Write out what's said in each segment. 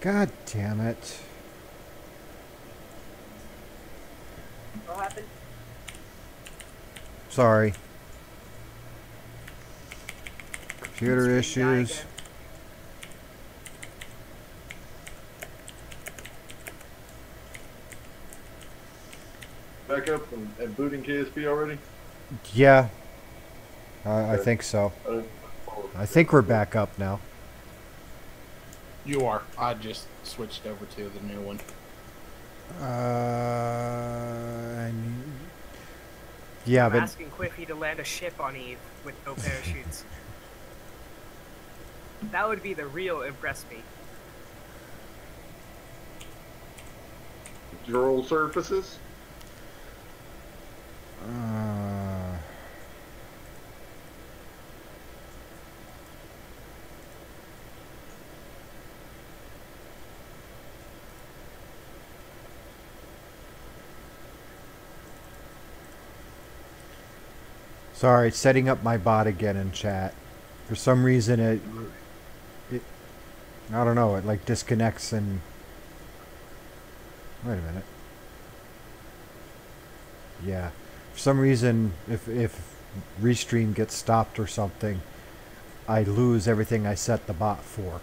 God damn it. What happened? Sorry. Computer Stream die issues. again. Back up and booting KSP already? Yeah, I Okay. think so. Uh, I think we're back up now. You are. I just switched over to the new one. Yeah, I'm but asking Quiffy to land a ship on Eve with no parachutes. That would be the real impress me. Droll surfaces? uh, sorry, setting up my bot again in chat. For some reason it I don't know, it like disconnects and wait a minute. Yeah. For some reason if restream gets stopped or something, I lose everything I set the bot for.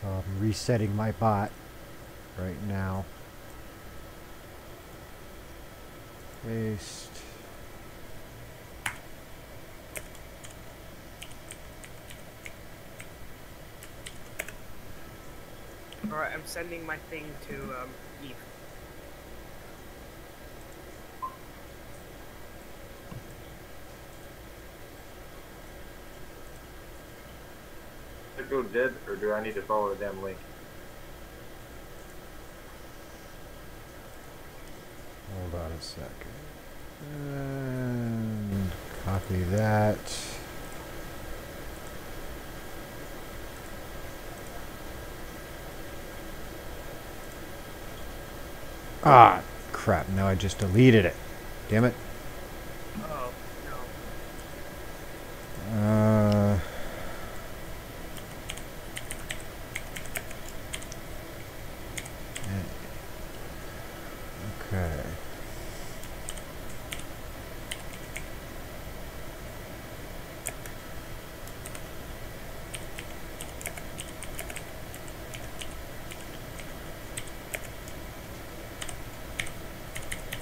So I'm resetting my bot right now. Paste. Alright, I'm sending my thing to Eve. Did I go dead, or do I need to follow the damn link? Hold on a second. And copy that. Ah, crap. Now I just deleted it. Damn it. Oh, no. Uh, okay.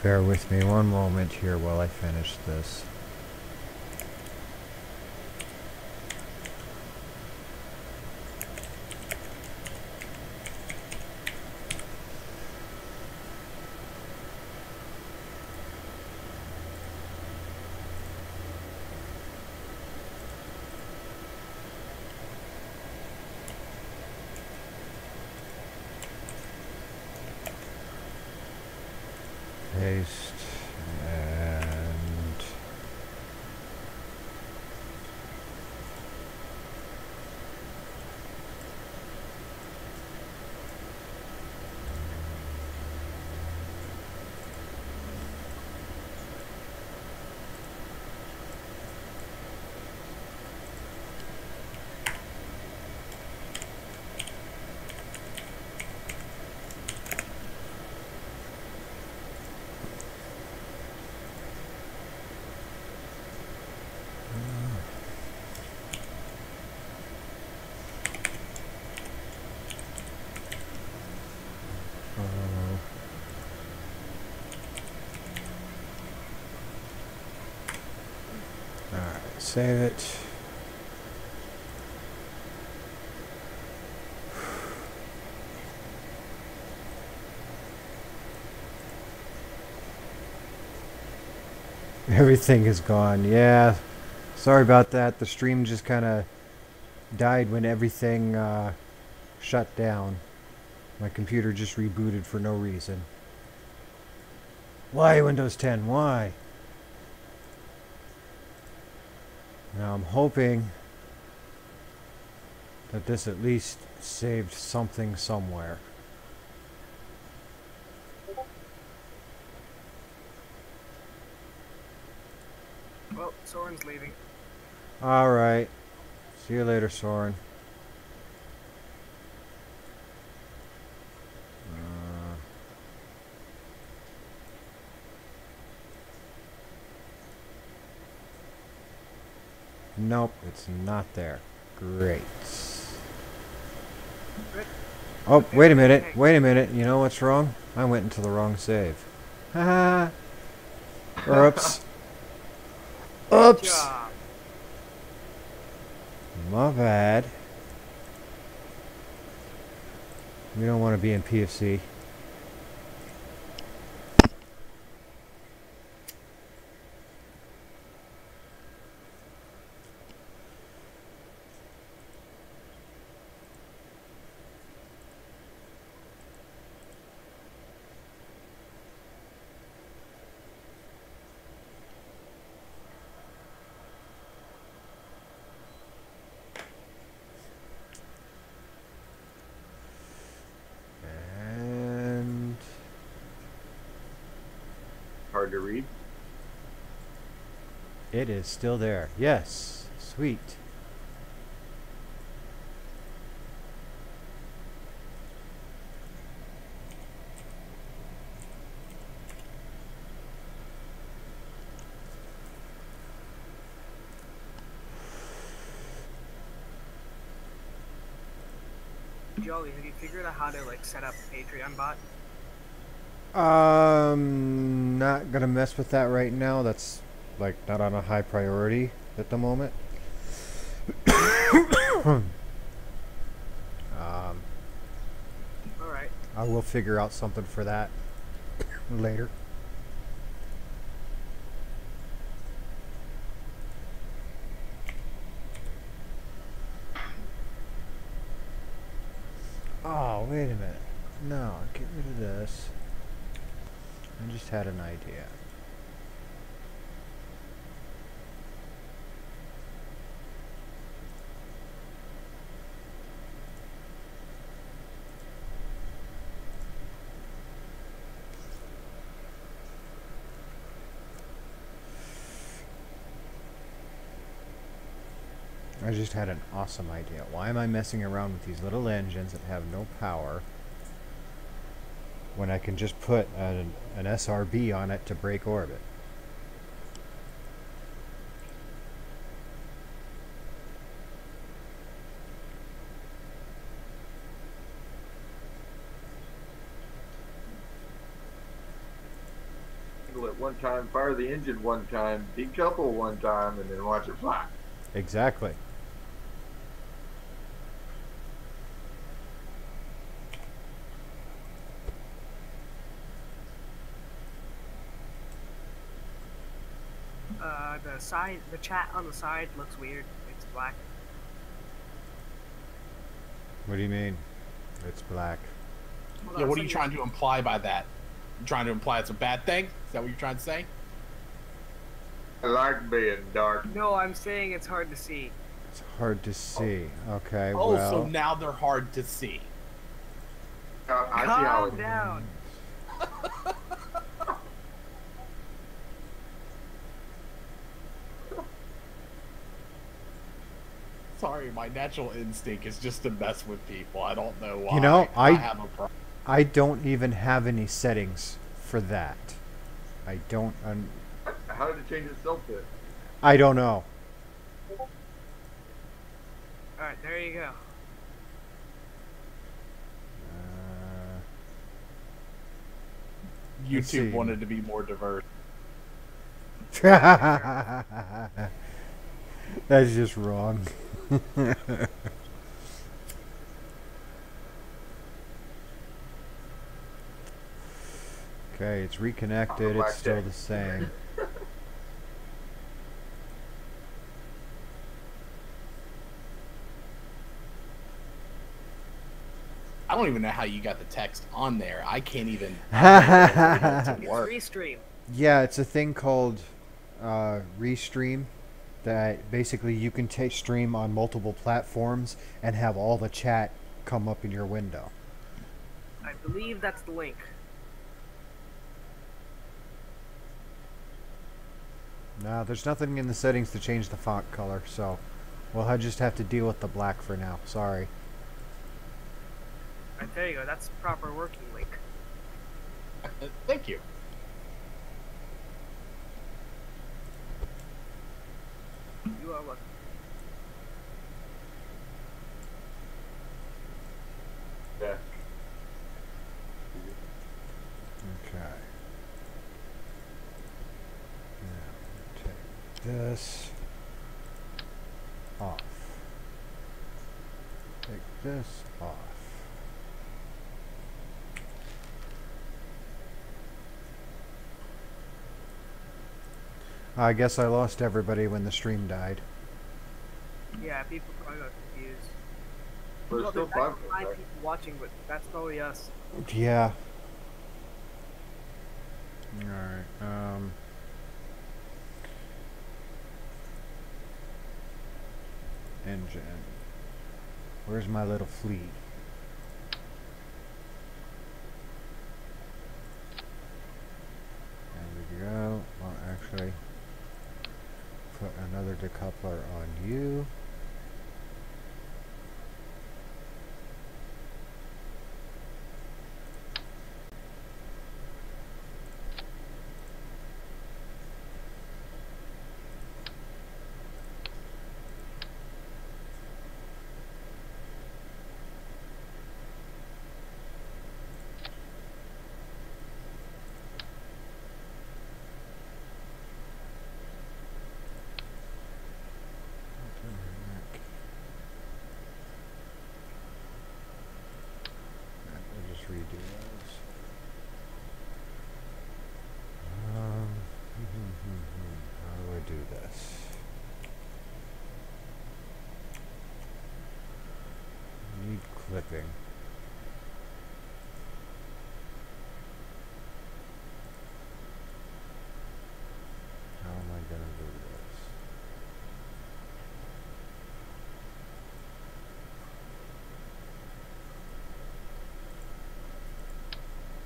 Bear with me one moment here while I finish this. Paste and alright, save it. Everything is gone. Yeah. Sorry about that. The stream just kind of died when everything shut down. My computer just rebooted for no reason. Why Windows 10? Why? Now I'm hoping that this at least saved something somewhere. Well, Soren's leaving. Alright. See you later, Soren. Nope, it's not there. Great. Good. Oh, Okay, wait a okay, minute. okay. Wait a minute. You know what's wrong? I went into the wrong save. Haha. Oops. Good Oops. job. My bad. We don't want to be in PFC. And Hard to read. it is still there. Yes. Sweet. Joey, have you figured out how to like set up a Patreon bot? Not gonna mess with that right now. That's like not on a high priority at the moment. Alright. I will figure out something for that later. Oh, wait a minute. No, get rid of this. I just had an idea. I just had an awesome idea. Why am I messing around with these little engines that have no power when I can just put an SRB on it to break orbit? Angle it one time, fire the engine one time, decouple one time, and then watch it fly. Exactly. The chat on the side looks weird. It's black. What do you mean? It's black. Hold Yeah, on, what are you something- trying to imply by that? You trying to imply it's a bad thing? Is that what you're trying to say? I like being dark. No, I'm saying it's hard to see. It's hard to see. Okay, Oh, well. so now they're hard to see. I see how Calm down. Sorry, my natural instinct is just to mess with people. I don't know why. You know, I have a problem. I don't even have any settings for that. I don't. How did it change itself then? I don't know. Alright, there you go. Let's see. YouTube wanted to be more diverse. That's just wrong. Okay, it's reconnected. It's still the same. I don't even know how you got the text on there. I can't even. It's work. restream. Yeah, it's a thing called Restream that basically you can stream on multiple platforms and have all the chat come up in your window. I believe that's the link. No, there's nothing in the settings to change the font color, so we'll just have to deal with the black for now. Sorry. Right, there you go. That's proper working link. Thank you. You are welcome. this off. Take this off. I guess I lost everybody when the stream died. Yeah, people probably got confused. But it's still There's fun. actually 5 people watching, but that's probably us. Yeah. Alright, engine. Where's my little fleet? There we go. Well, actually, put another decoupler on you. We'll just redo those. How do I do this? Need clipping. How am I going to do this?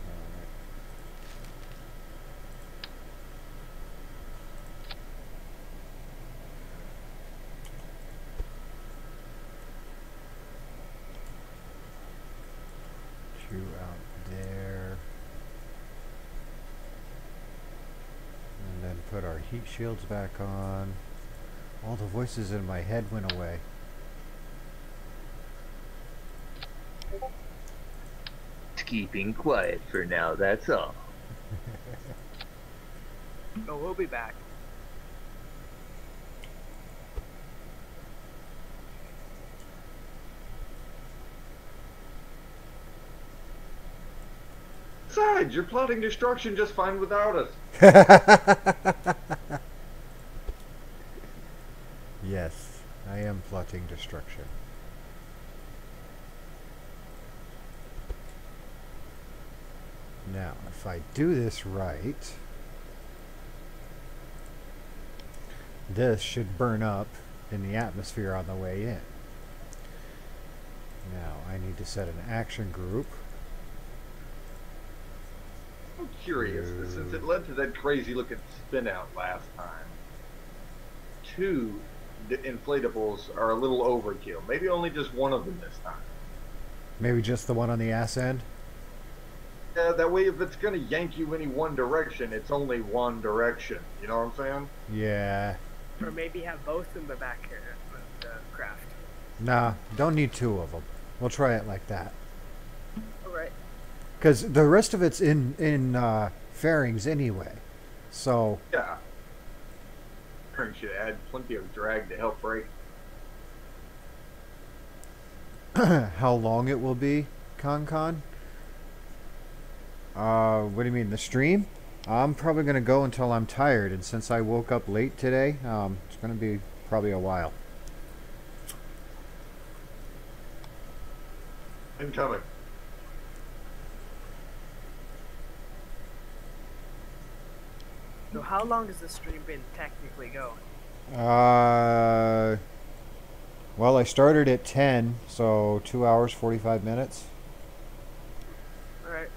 Alright. Two out there. And then put our heat shields back on. All the voices in my head went away. Keeping quiet for now, that's all. Oh, we'll be back. Besides, you're plotting destruction just fine without us. Yes, I am plotting destruction. Now, if I do this right, this should burn up in the atmosphere on the way in. Now, I need to set an action group. I'm curious, since it led to that crazy looking spin out last time. 2 inflatables are a little overkill. Maybe only just one of them this time. Maybe just the one on the ass end? Yeah, that way if it's going to yank you any one direction, it's only one direction. You know what I'm saying? Yeah. Or maybe have both in the back of the craft. Nah, don't need 2 of them. We'll try it like that. Alright. Because the rest of it's in fairings anyway. So, Yeah. Fairing should add plenty of drag to help brake. how long it will be, Con? What do you mean, the stream? I'm probably going to go until I'm tired, and since I woke up late today, it's going to be probably a while. Incoming. So how long has the stream been technically going? Well, I started at 10, so 2 hours, 45 minutes. Alright.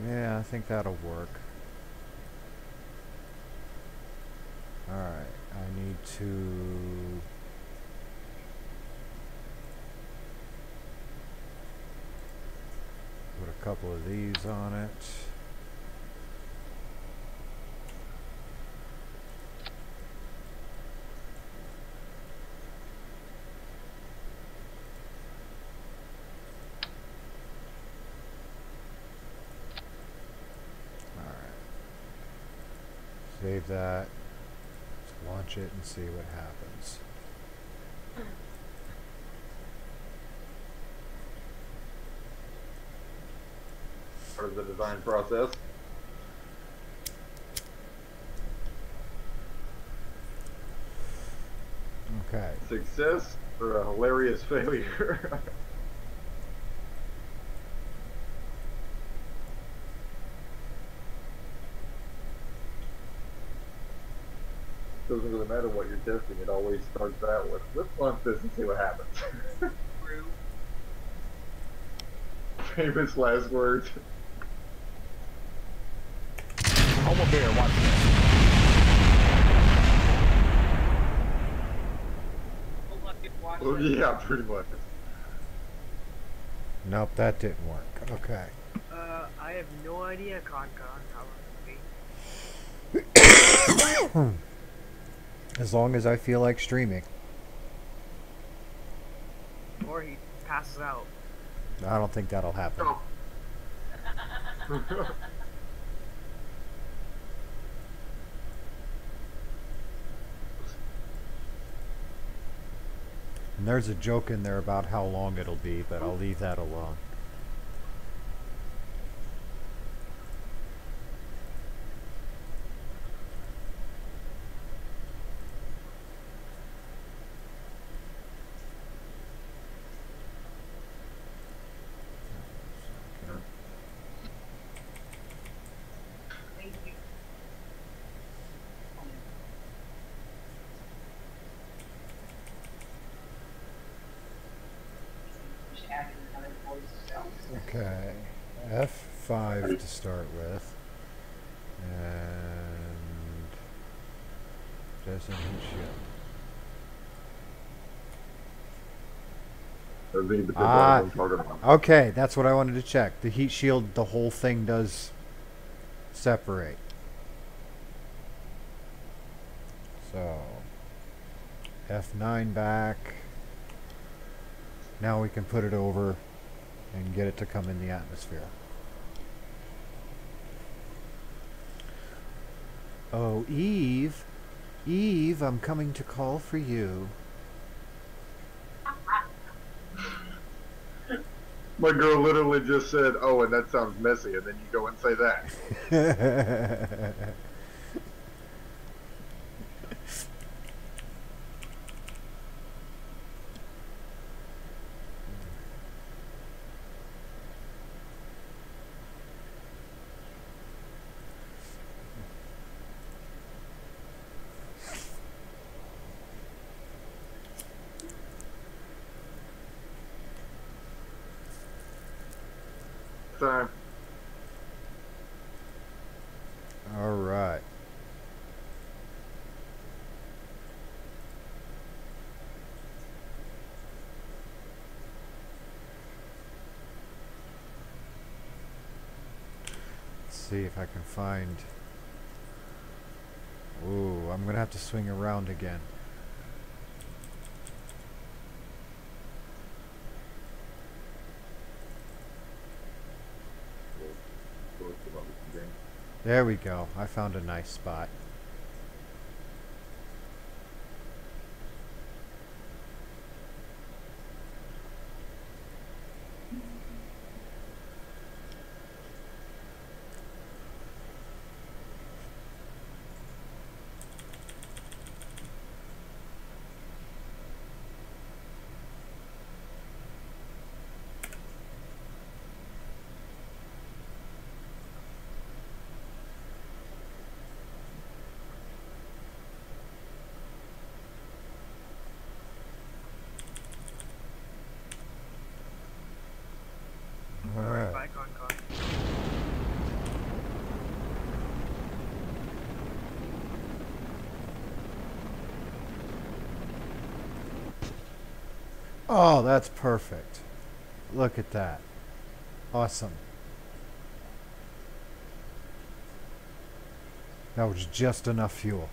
Yeah, I think that'll work. Alright, I need to... put a couple of these on it. save that. Let's launch it and see what happens. Part of the design process. Okay. Success or a hilarious failure. Doesn't really matter what you're testing. It always starts out with, let's launch this and see what happens. True. Famous last words. I'm a bear. Watch this. Oh, yeah, pretty much. Nope, that didn't work. Okay. I have no idea, Concon, how long it'll be. As long as I feel like streaming. Or he passes out. I don't think that'll happen. Oh. And there's a joke in there about how long it'll be, but I'll leave that alone. Okay, F5 to start with, and doesn't ship. Okay, that's what I wanted to check. The heat shield, the whole thing does separate. So, F9 back. Now we can put it over and get it to come in the atmosphere. Oh, Eve. Eve, I'm coming to call for you. My girl literally just said, oh, and that sounds messy, and then you go and say that. Time. All right. Let's see if I can find. Ooh, I'm gonna have to swing around again. There we go. I found a nice spot. Alright. Bye, Concon. Oh, that's perfect. Look at that. Awesome. That was just enough fuel.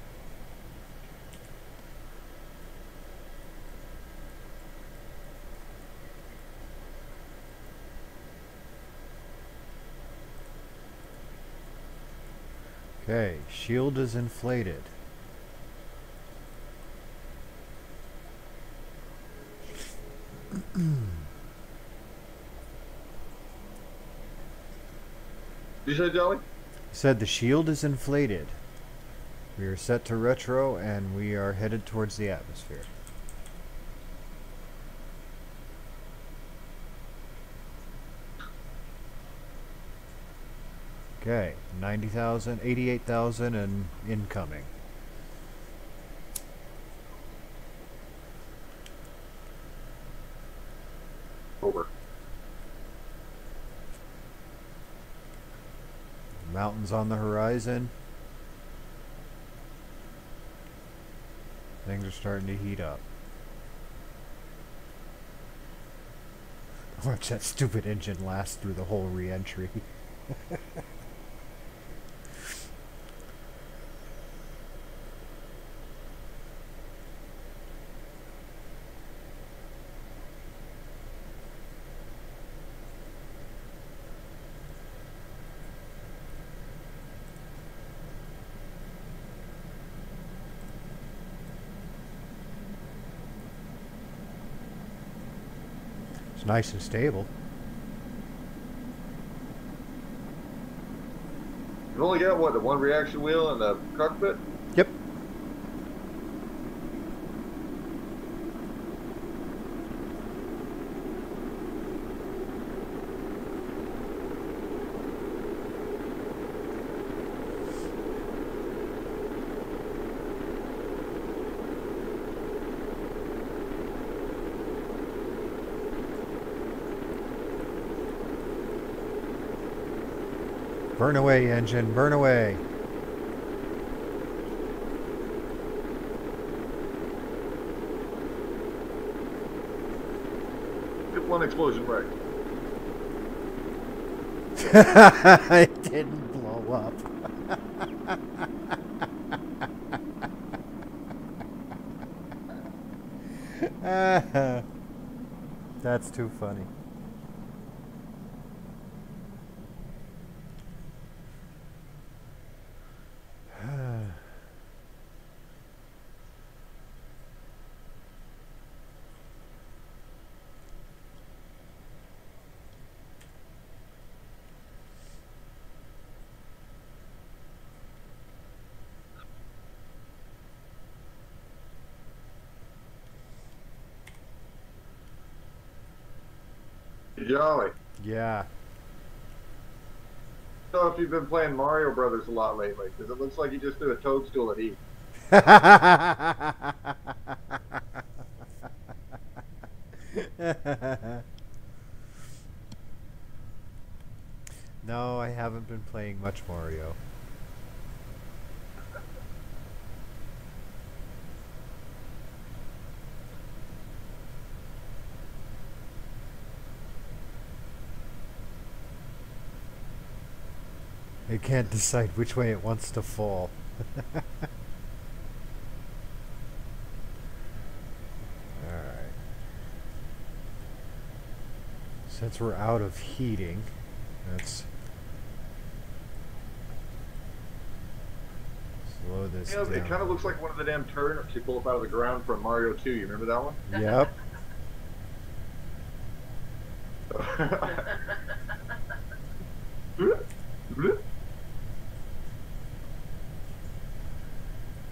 Okay, shield is inflated. Did you say, Jolly? Said the shield is inflated. We are set to retro and we are headed towards the atmosphere. Okay, 90,000, 88,000 and incoming. Over. Mountains on the horizon. Things are starting to heat up. Watch that stupid engine last through the whole re-entry. It's nice and stable. You've only got, what, the one reaction wheel and the cockpit? Yep. Burn away, engine, burn away. Get one explosion right. It didn't blow up. That's too funny. Jolly. Yeah. So if you've been playing Mario Brothers a lot lately, because it looks like you just threw a toadstool at E. No, I haven't been playing much Mario. It can't decide which way it wants to fall. Alright. Since we're out of heating, let's slow this You know, down. it kind of looks like one of the damn turnips you pull up out of the ground from Mario 2. You remember that one? Yep.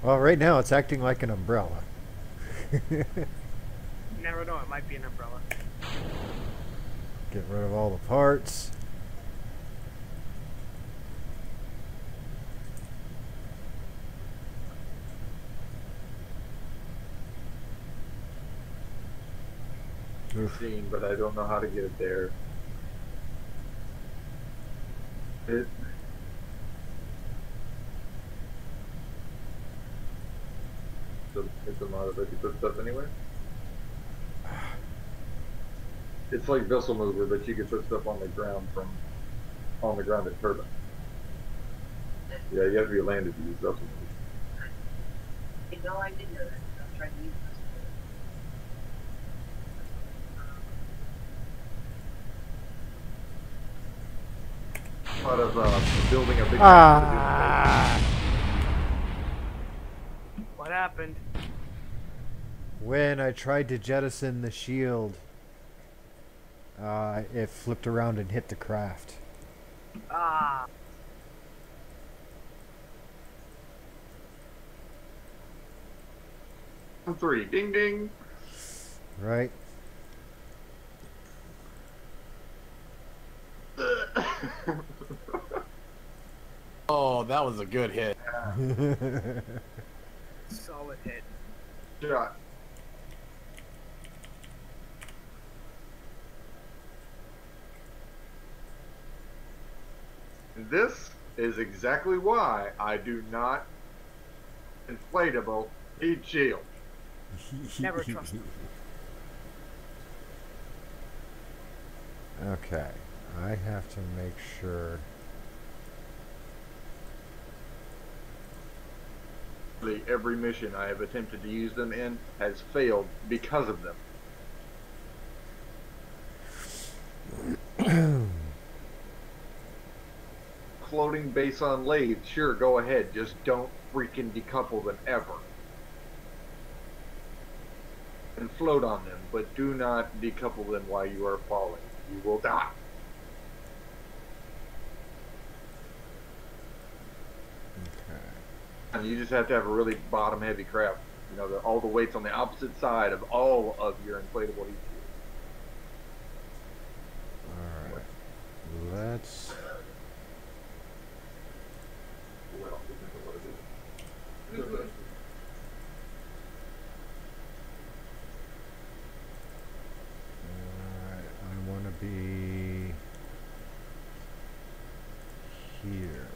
Well, right now it's acting like an umbrella. You never know, it might be an umbrella. Get rid of all the parts. Oof. Scene, but I don't know how to get it there. It. It's a mod that you put stuff anywhere. It's like vessel mover, but you can put stuff on the ground from on the ground at turbine. Yeah, you have to be landed to use vessel mover. No, I didn't know that. I'm trying to use this. Part of building a big. Ah. happened? When I tried to jettison the shield, it flipped around and hit the craft. Ah. Three, ding ding. Right? Oh, that was a good hit. Solid hit. Shot. This is exactly why I do not inflatable heat shield. Never trust them. Okay, I have to make sure. Every mission I have attempted to use them in has failed because of them. Floating base on lathe, sure, go ahead. Just don't freaking decouple them ever. And float on them, but do not decouple them while you are falling. You will die. Okay. And you just have to have a really bottom heavy craft. You know, all the weight's on the opposite side of all of your inflatable heat shield. Alright. Let's. Well, Alright, I want to be here.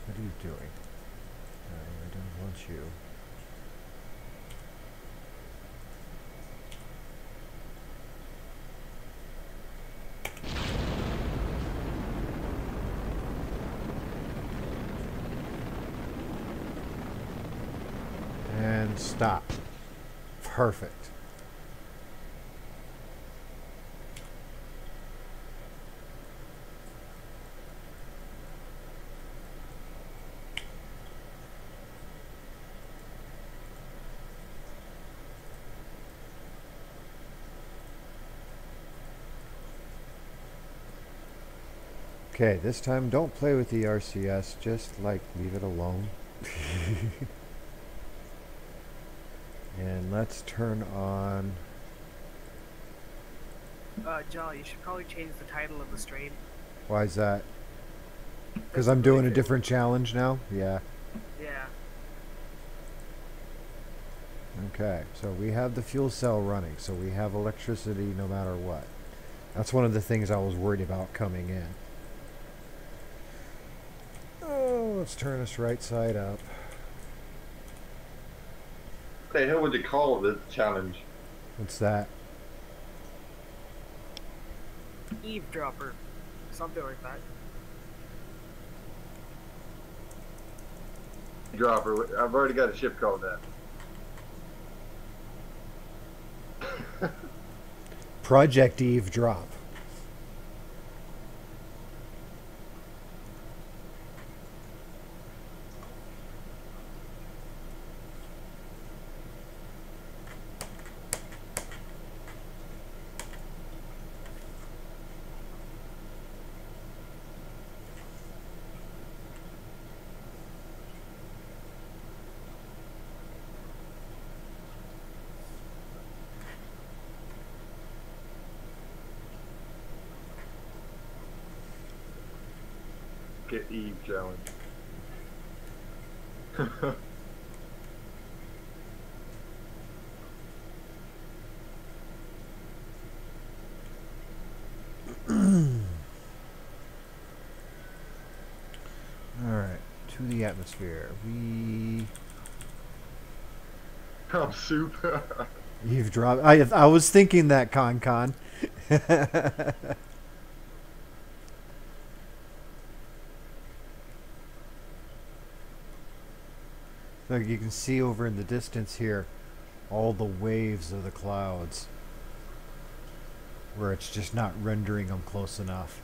What are you doing? I don't want you. And stop. Perfect. Okay, this time don't play with the RCS, just like leave it alone. And let's turn on. Jolly, you should probably change the title of the stream. Why is that? Because I'm doing a different challenge now? Yeah. Yeah. Okay, so we have the fuel cell running, so we have electricity no matter what. That's one of the things I was worried about coming in. Oh, let's turn this right side up. what the hell would you call this challenge? What's that? Eavesdropper. Something like that. Dropper. I've already got a ship called that. Project Eavesdrop. Get Eve challenge. Alright, to the atmosphere. We... I'm soup. You've dropped. I was thinking that, Con. So you can see over in the distance here all the waves of the clouds where it's just not rendering them close enough.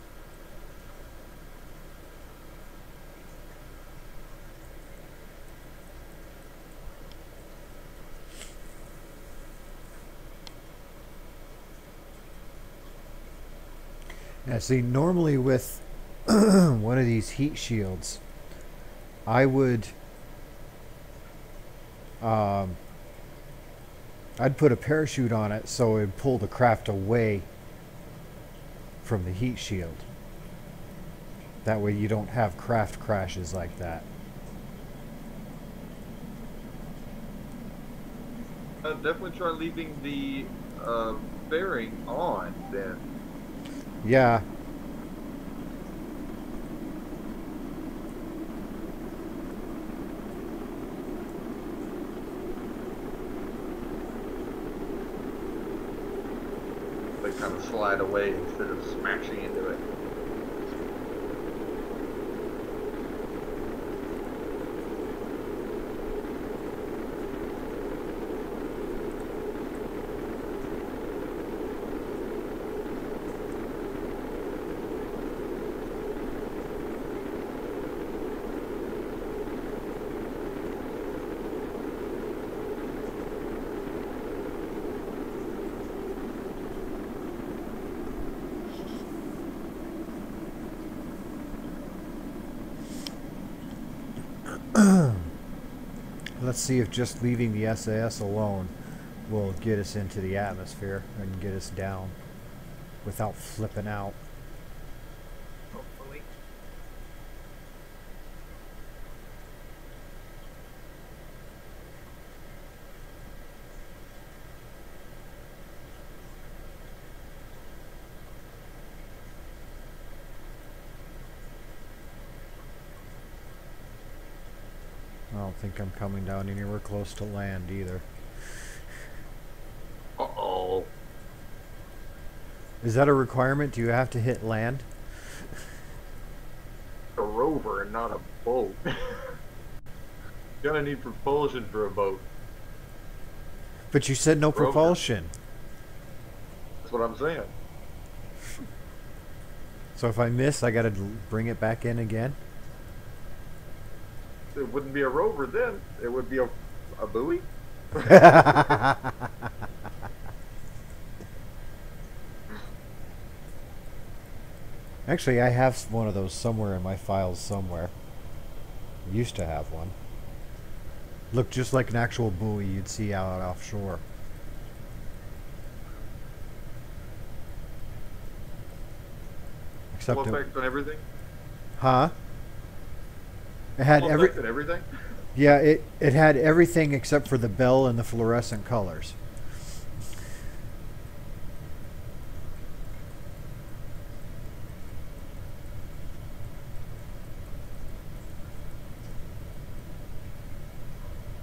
Yeah, see, normally with one of these heat shields, I would I'd put a parachute on it so it'd pull the craft away from the heat shield. That way you don't have craft crashes like that. Definitely try leaving the bearing on then. Yeah. They kind of slide away instead of smashing into it. Let's see if just leaving the SAS alone will get us into the atmosphere and get us down without flipping out. Hopefully. I don't think I'm coming down anywhere close to land either. Uh-oh. Is that a requirement? Do you have to hit land? A rover and not a boat. Gonna need propulsion for a boat. But you said no Rover. propulsion. That's what I'm saying. So if I miss, I gotta bring it back in again? It wouldn't be a rover then. It would be a buoy. Actually, I have one of those somewhere in my files somewhere. I used to have one. Looked just like an actual buoy you'd see out offshore. Except Full it, effect on everything. huh? It had Full every effect on everything. yeah, it had everything except for the bell and the fluorescent colors.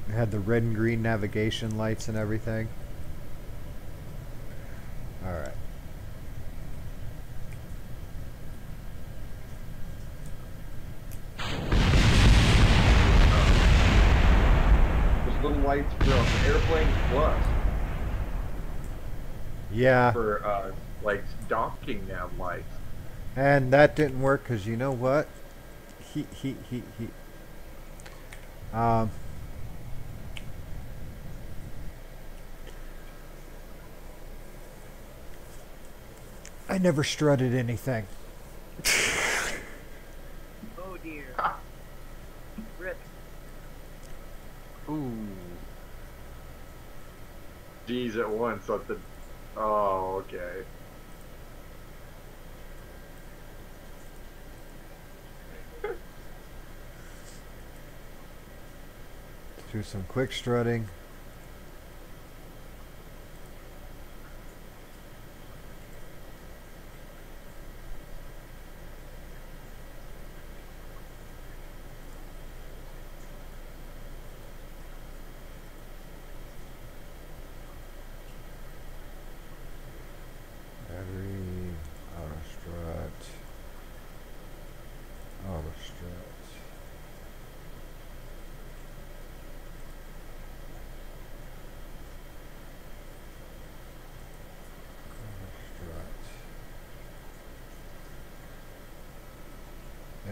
It had the red and green navigation lights and everything. All right. Those little lights from Airplane Plus Yeah. for like docking nav lights. And that didn't work because you know what? He. I never strutted anything. Oh dear. Rip. Ooh. G's at once at the. Oh, okay. Do some quick strutting. Battery, auto strut, auto strut. Strut.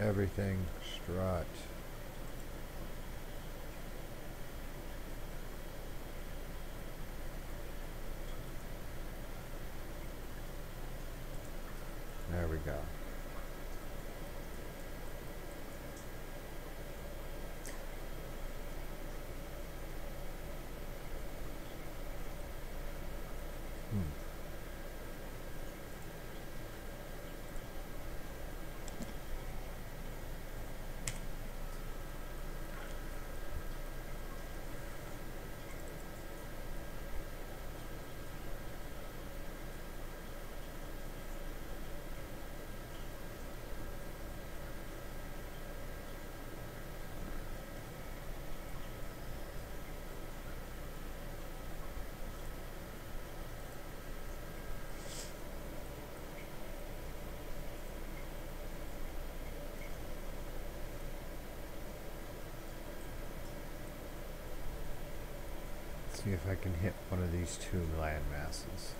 Everything strut. There we go. See if I can hit one of these two land masses.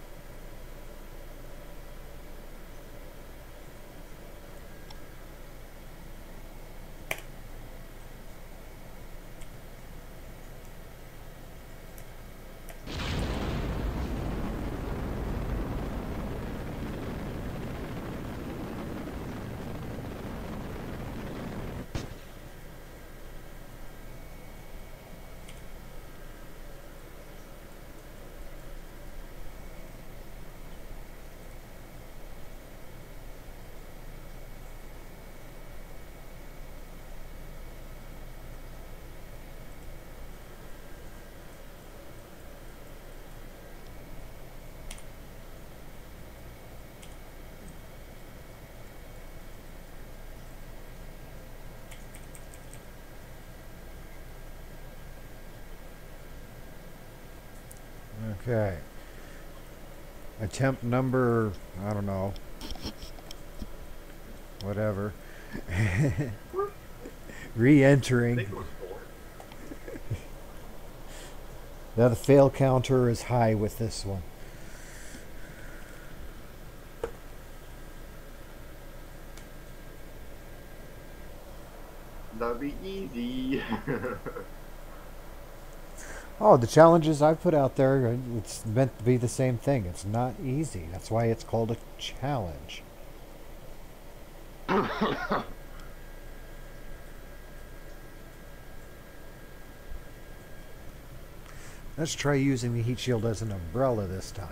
Okay. Attempt number, I don't know, whatever. Re-entering. Now the fail counter is high with this one. That'd be easy. Oh, the challenges I put out there, it's meant to be the same thing. It's not easy. That's why it's called a challenge. Let's try using the heat shield as an umbrella this time.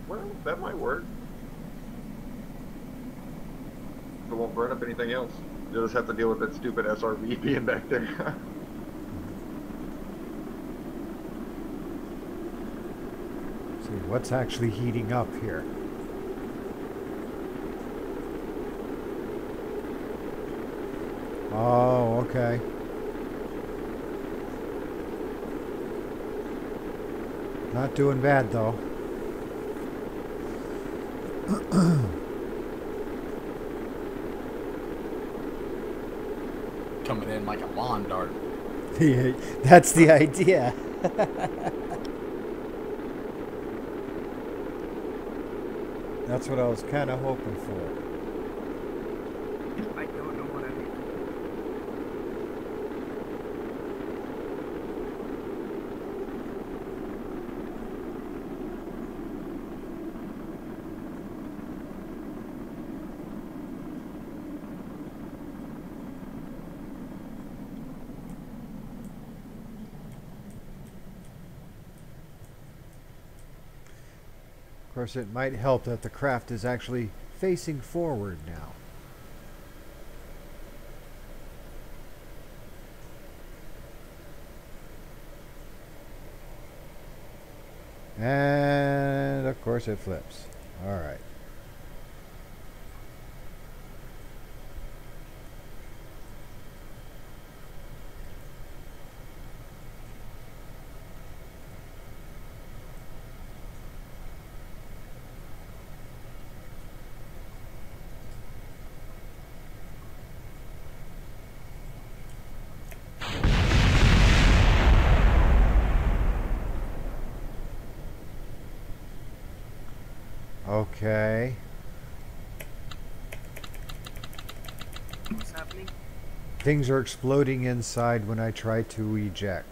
Well, that might work. It won't burn up anything else. You'll just have to deal with that stupid SRV being back there. See what's actually heating up here. Oh, okay. Not doing bad though. Coming in like a lawn dart. That's the idea. That's what I was kind of hoping for. I don't know what I mean. Of course, it might help that the craft is actually facing forward now. And of course it flips. All right. Okay. What's happening? Things are exploding inside when I try to eject.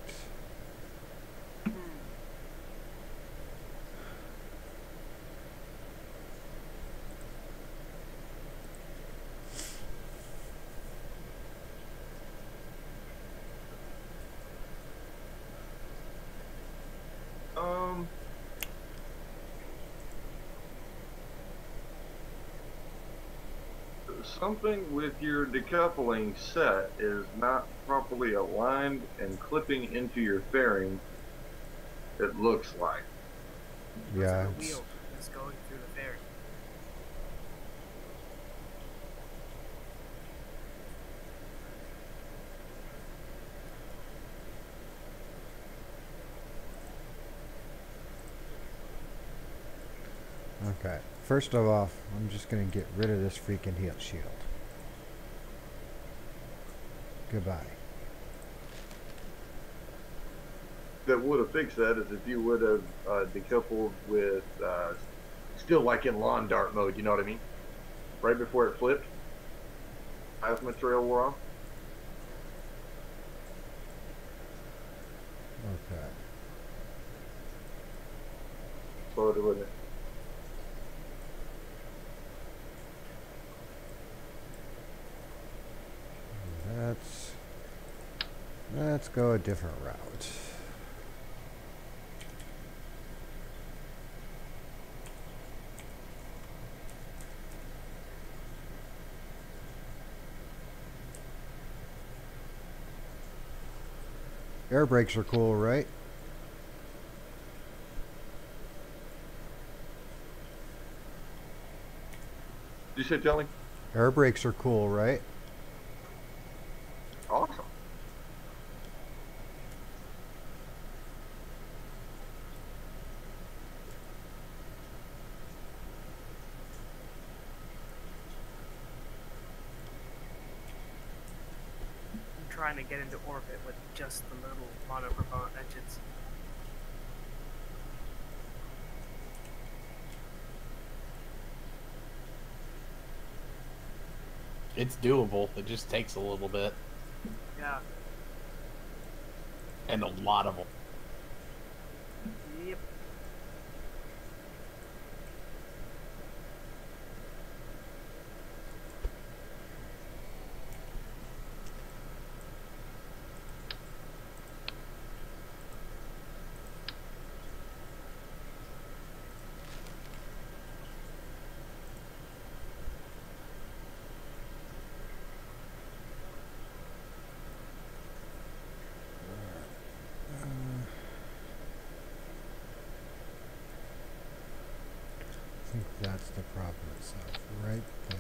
Um, something with your decoupling set is not properly aligned and clipping into your fairing, it looks like. Looks Yeah, like a it's, wheel is going through the fairing. okay. First of all, I'm just gonna get rid of this freaking heat shield. Goodbye. That would have fixed that is if you would have decoupled with still like in lawn dart mode, you know what I mean? Right before it flipped, as material wore off. Okay. So it wouldn't. Let's go a different route. Air brakes are cool, right? Did you say Telly? Air brakes are cool, right? Awesome. I'm trying to get into orbit with just the little monopropellant engines. It's doable. It just takes a little bit. Yeah. And a lot of them. Yep. I think that's the problem itself, right there.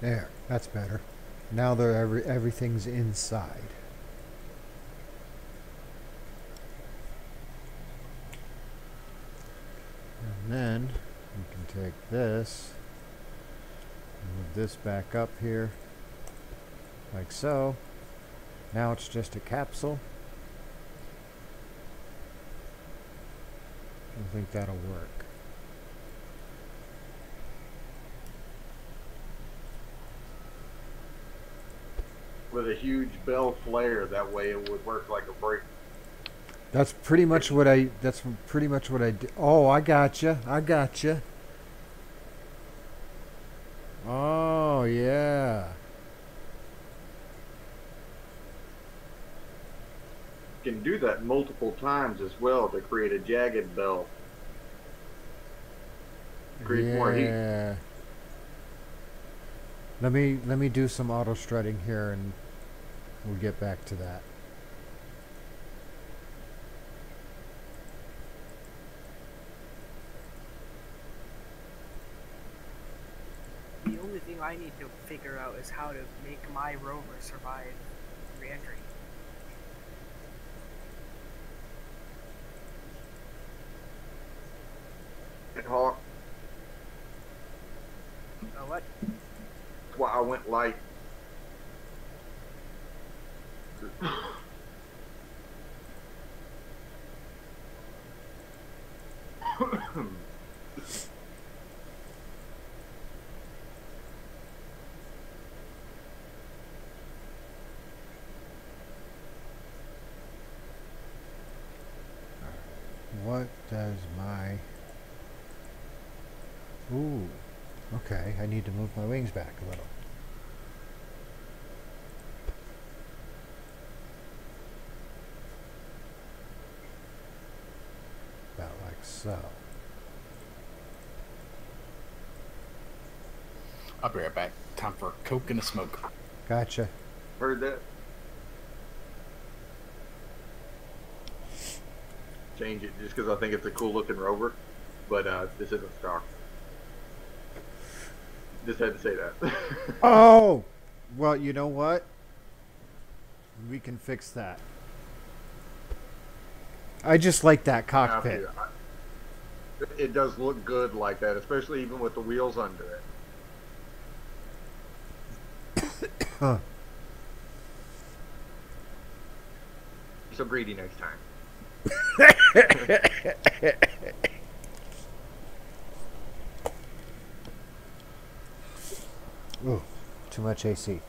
There, that's better. Now everything's inside. And then we can take this, move this back up here, like so. Now it's just a capsule. I think that'll work. With a huge bell flare, that way it would work like a brake. That's pretty much what I. That's pretty much what I did. Oh, I gotcha. I gotcha. Oh yeah. You can do that multiple times as well to create a jagged bell. Creates more heat. Yeah. Let me do some auto strutting here, and we'll get back to that. The only thing I need to figure out is how to make my rover survive re-entry. And Hawk, What? that's why I went light. What does my... Ooh. Okay, I need to move my wings back a little. About like so. I'll be right back. Time for a Coke and a smoke. Gotcha. Heard that? Change it just because I think it's a cool looking rover, but this isn't stock. Just had to say that. Oh! Well, you know what? We can fix that. I just like that cockpit. It does look good like that, especially even with the wheels under it. Huh. So greedy next time. Ooh, too much AC.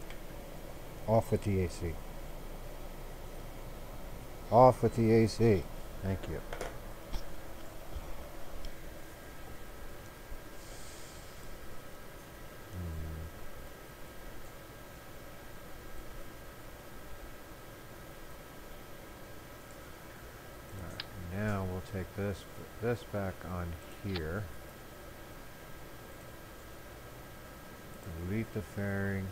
Off with the AC. Off with the AC. Thank you. Now we'll take this, put this back on here. Delete the fairing.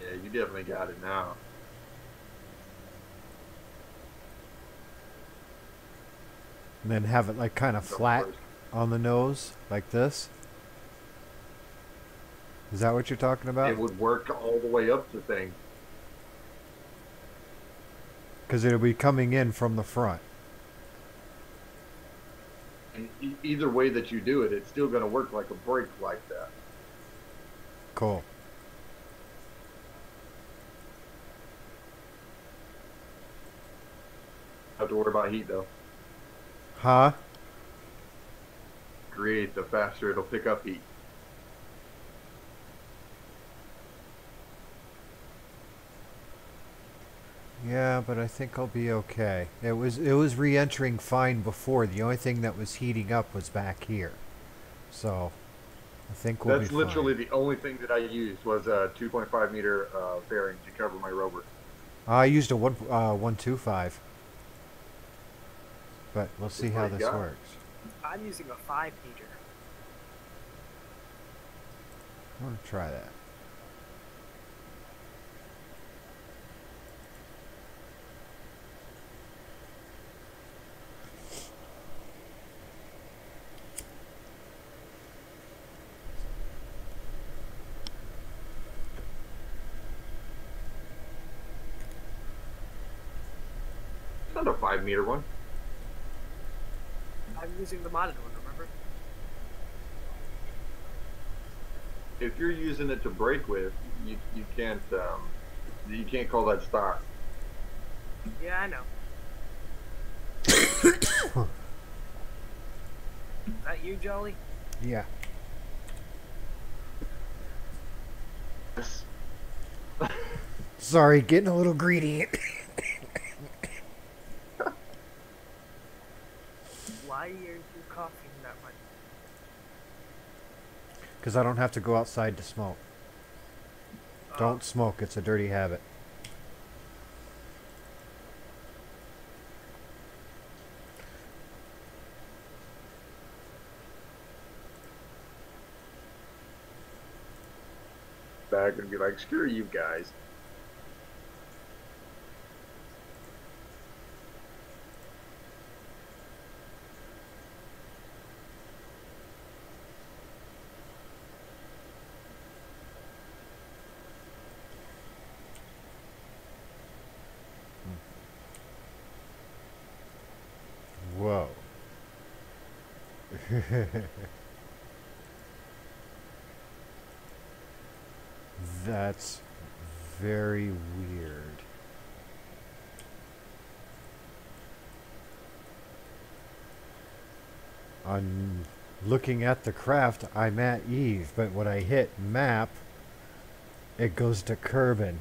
Yeah, you definitely got it now. And then have it like kind of flat on the nose, like this. Is that what you're talking about? It would work all the way up to things. Because it'll be coming in from the front. And either way that you do it, it's still going to work like a brake like that. Cool. Have to worry about heat though. Huh? Great, the faster it'll pick up heat. Yeah, but I think I'll be okay. It was re-entering fine before. The only thing that was heating up was back here. So I think we'll That's be literally fine. the only thing that I used was a 2.5 meter fairing to cover my rover. I used a 125. But we'll see how this God. works. I'm using a 5 meter. I want to try that. Not a 5 meter one. I'm using the modded one, remember? If you're using it to brake with, you can't call that stock. Yeah, I know. Is that you, Jolly? Yeah. Sorry, getting a little greedy. Why are you coughing that much? Because I don't have to go outside to smoke. Don't smoke, it's a dirty habit. Back and be like, screw you guys. Whoa. That's very weird. On looking at the craft, I'm at Eve, but when I hit map, it goes to Kerbin.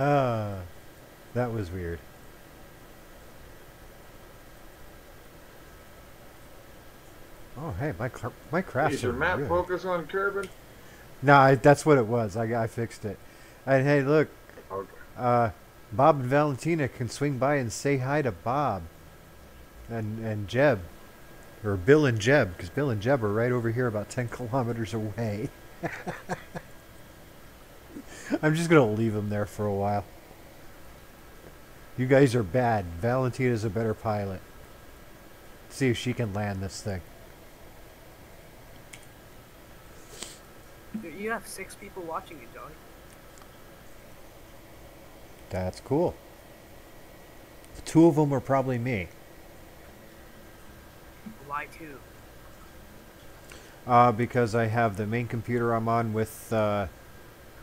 Ah, that was weird. Oh, hey, my crafts Is your are map really... focus on Kerbin? No, that's what it was. I fixed it. And hey, look, Okay. Bob and Valentina can swing by and say hi to Bob and Jeb, or Bill and Jeb, because Bill and Jeb are right over here, about 10 kilometers away. I'm just gonna leave them there for a while. You guys are bad. Valentina's a better pilot. See if she can land this thing. You have 6 people watching you, Jolly. That's cool. 2 of them are probably me. Why 2? Because I have the main computer I'm on with the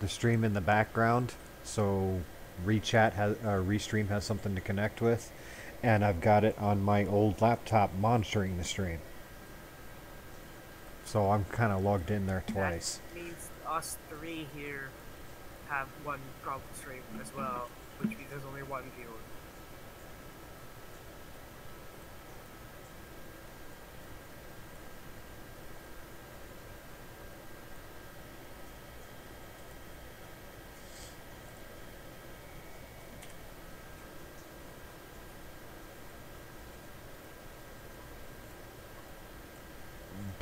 stream in the background, so Restream has something to connect with, and I've got it on my old laptop monitoring the stream. So I'm kind of logged in there twice. That means us 3 here have one problem stream as well, which means there's only one viewer.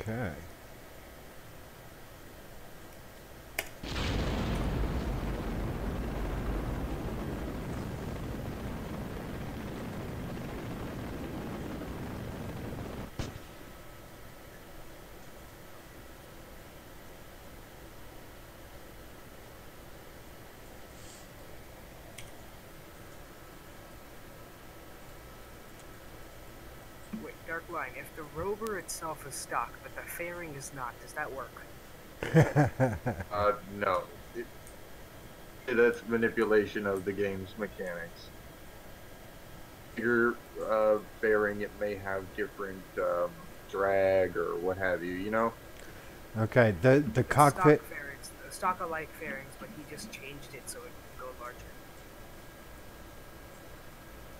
Okay. Wait, Dark Line, if the rover itself is stock, but the fairing is not, does that work? No. That's manipulation of the game's mechanics. Bigger fairing, it may have different drag or what have you, you know? Okay, the cockpit... Stock fairings, stock alike fairings, but he just changed it so it can go larger.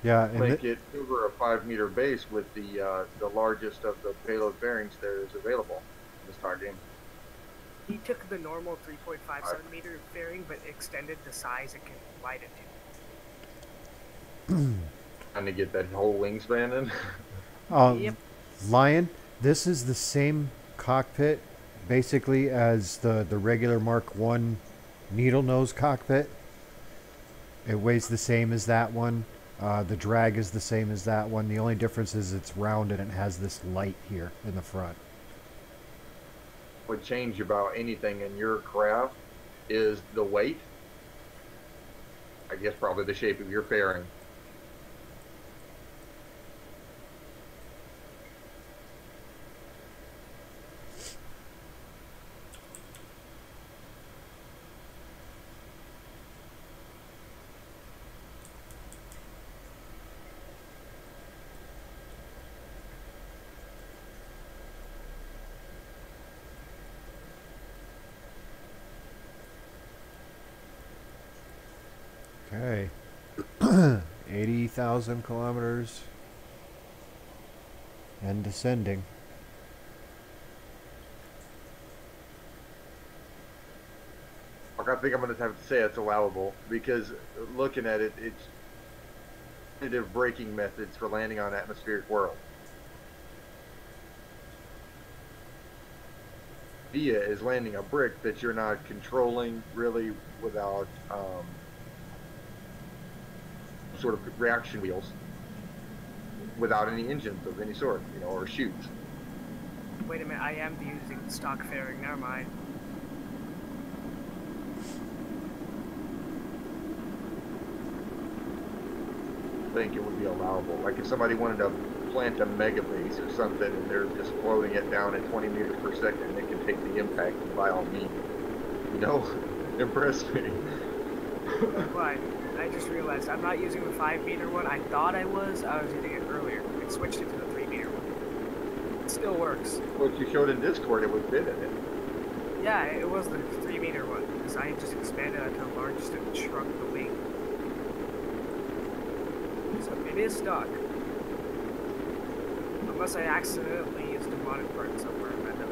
Yeah, Make it over a 5-meter base with the largest of the payload fairings there is available in the Star game. He took the normal 3.57 meter fairing, but extended the size it can widen to. Trying to get that whole wingspan in. Yep. Lion, this is the same cockpit, basically, as the regular Mark 1 needle nose cockpit. It weighs the same as that one. The drag is the same as that one. The only difference is it's rounded and has this light here in the front. Would change about anything in your craft is the weight. I guess probably the shape of your fairing. Okay. 80,000 kilometers. And descending. I think I'm going to have to say it's allowable because looking at it, it's alternative braking methods for landing on atmospheric world. Via is landing a brick that you're not controlling really without sort of reaction wheels, without any engines of any sort, you know, or chutes. Wait a minute, I am using stock fairing, never mind. I think it would be allowable. Like if somebody wanted to plant a mega base or something and they're just floating it down at 20 meters per second, they can take the impact and by all means, you know, impress me. But I just realized I'm not using the 5-meter one. I thought I was using it earlier. I switched it to the 3-meter one. It still works. What you showed in Discord, it was bid in it. Yeah, it was the 3-meter one, because I just expanded it to largest and shrunk the wing. So it is stuck. Unless I accidentally used a modded part somewhere in that.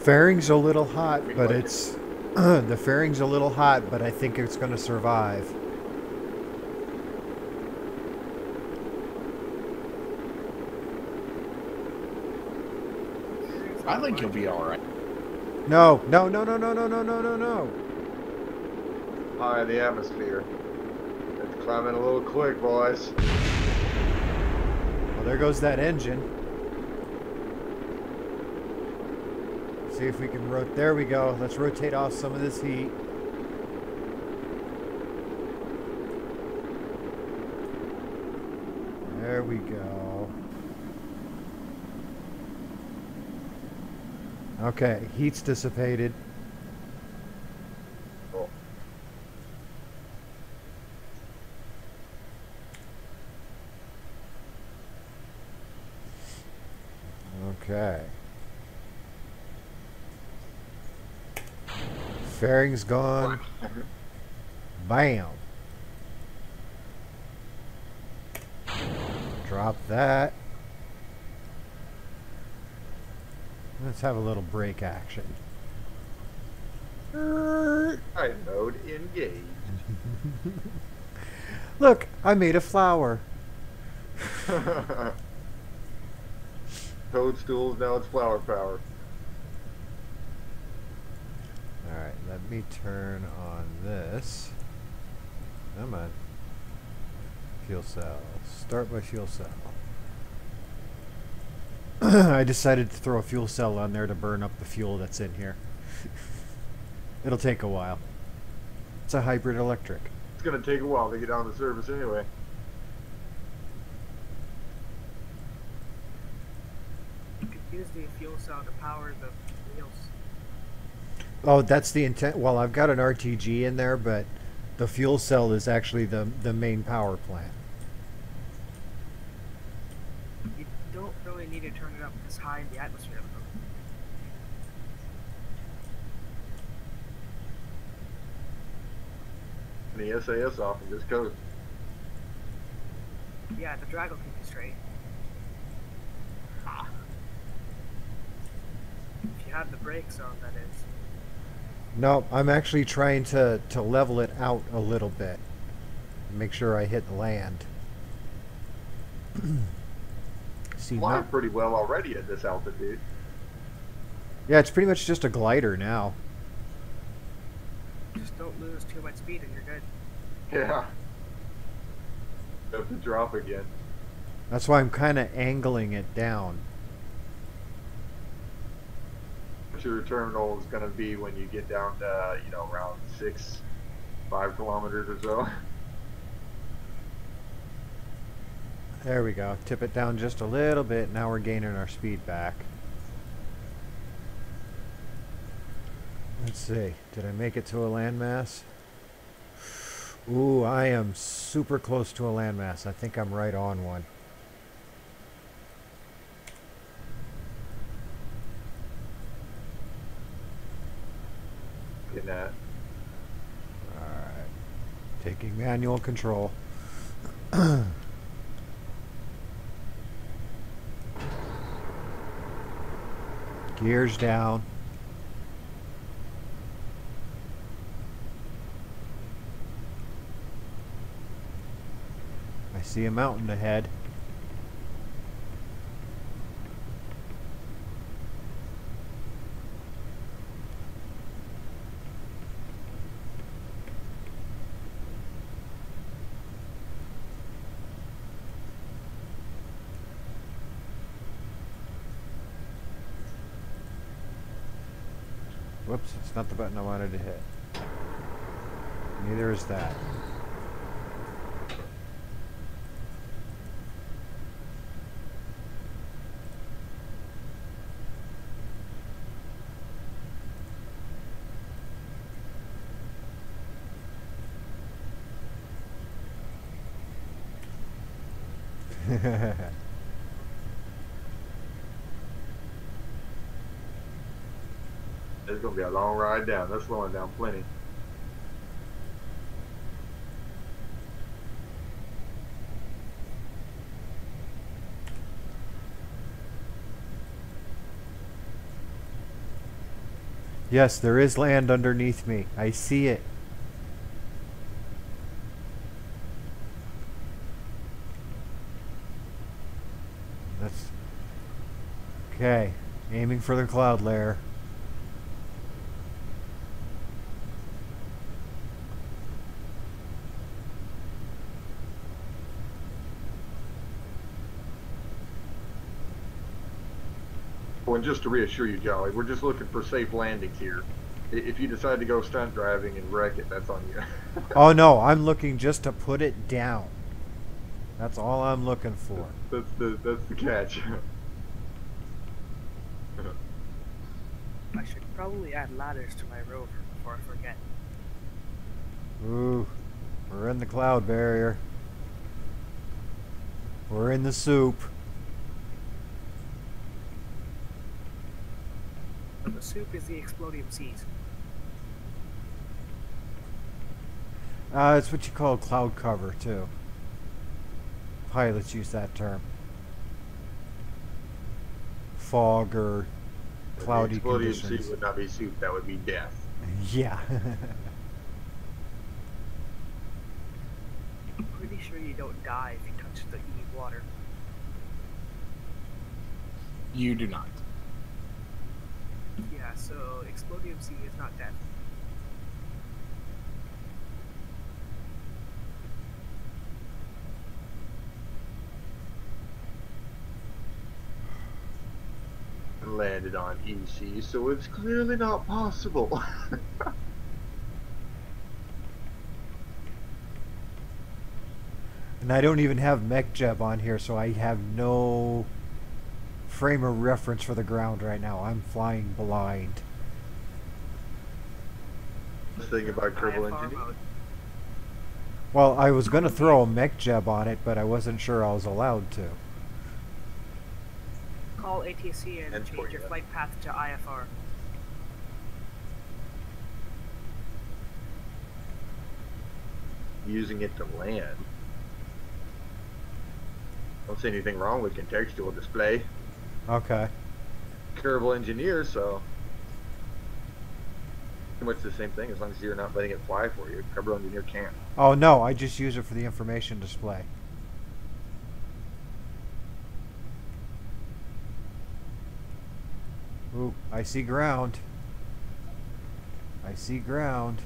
Fairing's a little hot, but it's... the fairing's a little hot, but I think it's going to survive. I think you'll be alright. No, no, no, no, no, no, no, no, no, no. High in the atmosphere. It's climbing a little quick, boys. Well, there goes that engine. See if we can rotate. There we go. Let's rotate off some of this heat. There we go. Okay, heat's dissipated. Cool. Okay. Fairing's gone. Bam. Drop that. Let's have a little brake action. High mode engaged. Look, I made a flower. Toadstools, now it's flower power. Alright, let me turn on this. Come on. Fuel cell. Start my fuel cell. I decided to throw a fuel cell on there to burn up the fuel that's in here. It'll take a while. It's a hybrid electric. It's going to take a while to get on the surface anyway. You could use the fuel cell to power the wheels. Oh, that's the intent. Well, I've got an RTG in there, but the fuel cell is actually the main power plant. You don't really need to turn it up this high in the atmosphere, though. The SAS off of this coast. Yeah, the drag will keep you straight. If you have the brakes on, that is. No, I'm actually trying to level it out a little bit. Make sure I hit land. See, Flying pretty well already at this altitude. yeah, it's pretty much just a glider now. Just don't lose too much speed and you're good. Yeah. Have to drop again. That's why I'm kind of angling it down. what your terminal is going to be when you get down to, you know, around 5 kilometers or so. There we go. Tip it down just a little bit. Now we're gaining our speed back. Let's see. Did I make it to a landmass? Ooh, I am super close to a landmass. I think I'm right on one. Getting that. Alright. Taking manual control. Gears down. I see a mountain ahead. Whoops, it's not the button I wanted to hit. Neither is that. It's going to be a long ride down. They're slowing down plenty. Yes, there is land underneath me. I see it. That's okay. Aiming for the cloud layer. Oh, and just to reassure you, Jolly, we're just looking for safe landings here. If you decide to go stunt driving and wreck it, that's on you. Oh no, I'm looking just to put it down. That's all I'm looking for. That's the catch. I should probably add ladders to my rover before I forget. Ooh, we're in the cloud barrier. We're in the soup. But the soup is the explodium seas. It's what you call cloud cover too. Pilots use that term. Fog or cloudy Explodium conditions. sea would not be soup, that would be death. Yeah. I'm pretty sure you don't die if you touch the E water. You do not. Yeah, so explodium sea is not death. Landed on EC, so it's clearly not possible. And I don't even have MechJeb on here, so I have no frame of reference for the ground right now. I'm flying blind. The thing about Kerbal IFR Engineering. mode. Well, I was going to throw a MechJeb on it, but I wasn't sure I was allowed to. Call ATC and And change for your you. flight path to IFR. Using it to land. Don't see anything wrong with contextual display. Okay. Kerbal Engineer, so pretty much the same thing as long as you're not letting it fly for you. Kerbal Engineer can't. Oh no, I just use it for the information display. Ooh, I see ground. I see ground.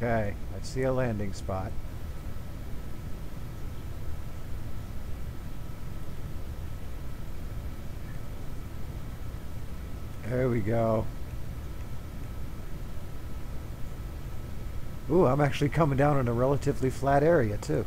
Okay, I see a landing spot. There we go. Ooh, I'm actually coming down in a relatively flat area, too.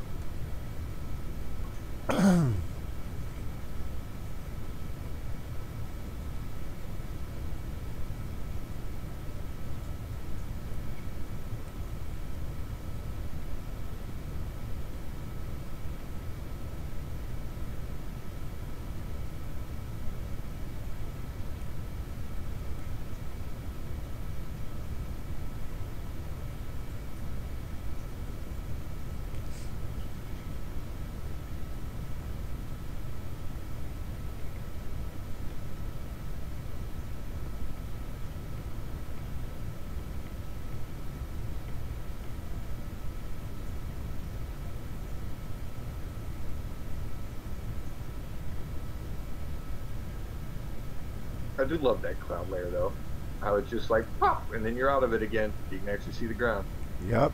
I do love that cloud layer though. How it's just like pop, and then you're out of it again. You can actually see the ground. Yep.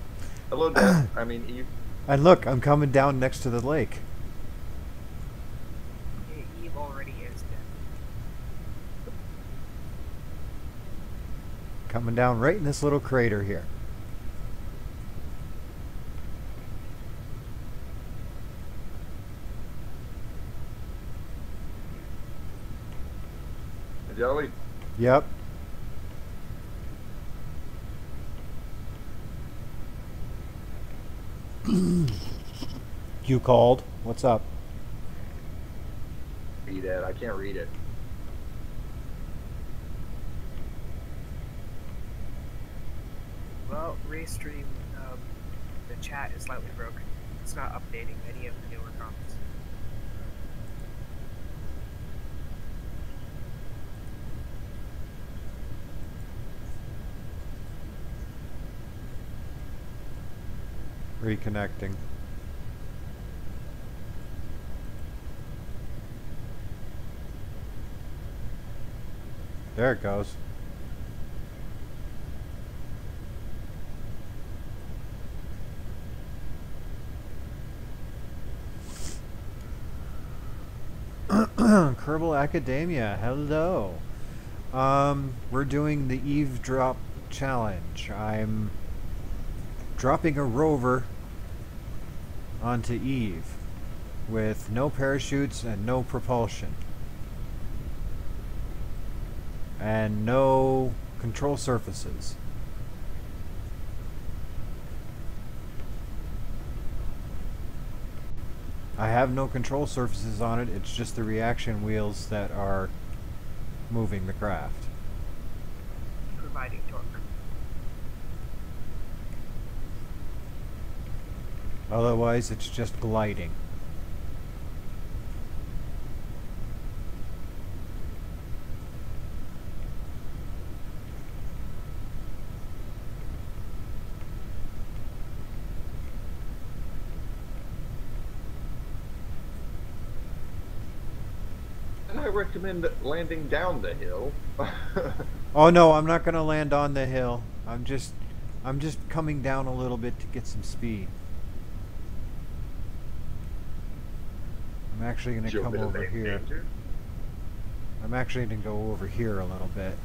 Hello, Dad. I mean, Eve. And look, I'm coming down next to the lake. Eve already is dead. Coming down right in this little crater here. Jelly. Yep. You called? What's up? Read it. I can't read it. Well, Restream, the chat is slightly broken. It's not updating any of the newer comments. Reconnecting. There it goes. Kerbal Academia, hello. We're doing the eavesdrop challenge. I'm dropping a rover onto Eve with no parachutes and no propulsion and no control surfaces. I have no control surfaces on it, it's just the reaction wheels that are moving the craft. Providing torque. Otherwise, it's just gliding. And I recommend landing down the hill. Oh no, I'm not going to land on the hill. I'm just coming down a little bit to get some speed. I'm actually going to come over here. I'm actually going to go over here a little bit.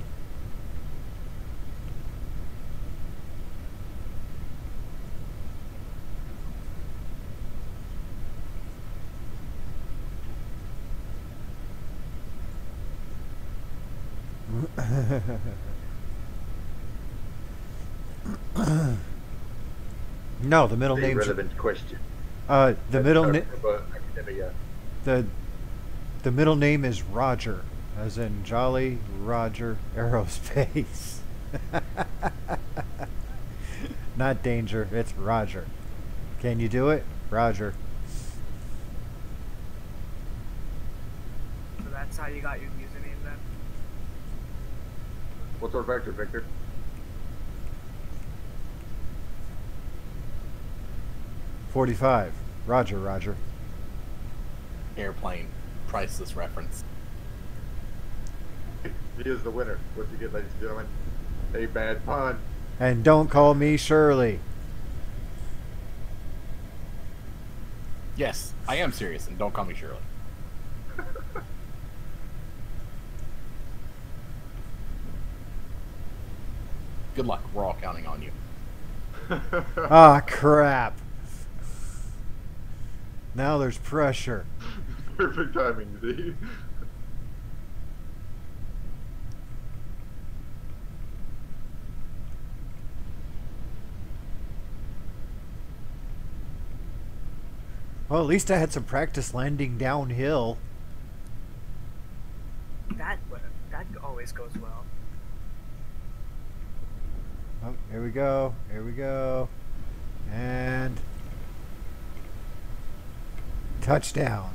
No, the middle name. Relevant question. The middle name. Academia. The middle name is Roger, as in Jolly Roger Aerospace. Not Danger, it's Roger. Can you do it? Roger. So that's how you got your username then? What's our vector, Victor? $45. Roger, Roger. Airplane. Priceless reference. He is the winner. Once again, ladies and gentlemen, a bad pun. And don't call me Shirley. Yes, I am serious, and don't call me Shirley. Good luck. We're all counting on you. Ah, crap. Now there's pressure. Perfect timing, Z. Well, at least I had some practice landing downhill. That always goes well. Oh, here we go. Here we go. And touchdown.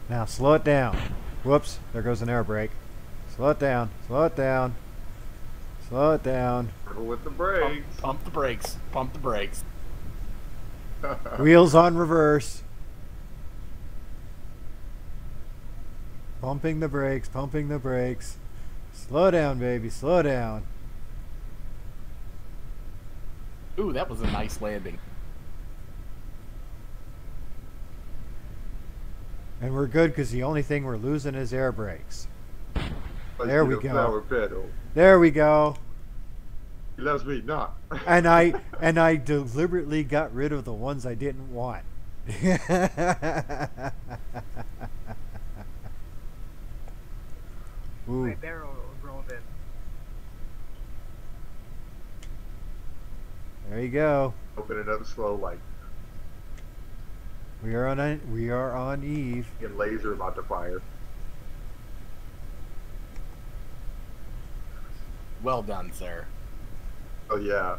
Now slow it down. Whoops, there goes an air brake. Slow it down. Slow it down. Slow it down. Careful with the brakes. Pump the brakes. Pump the brakes. Wheels on reverse. Pumping the brakes, pumping the brakes. Slow down, baby, slow down. Ooh, that was a nice landing. And we're good because the only thing we're losing is air brakes. There we go. Flower petal. There we go. He loves me not. And I deliberately got rid of the ones I didn't want. Ooh. My barrel rolled in. There you go. Open it up slow, like We are on Eve. a laser about to fire. Well done, sir. Oh yeah.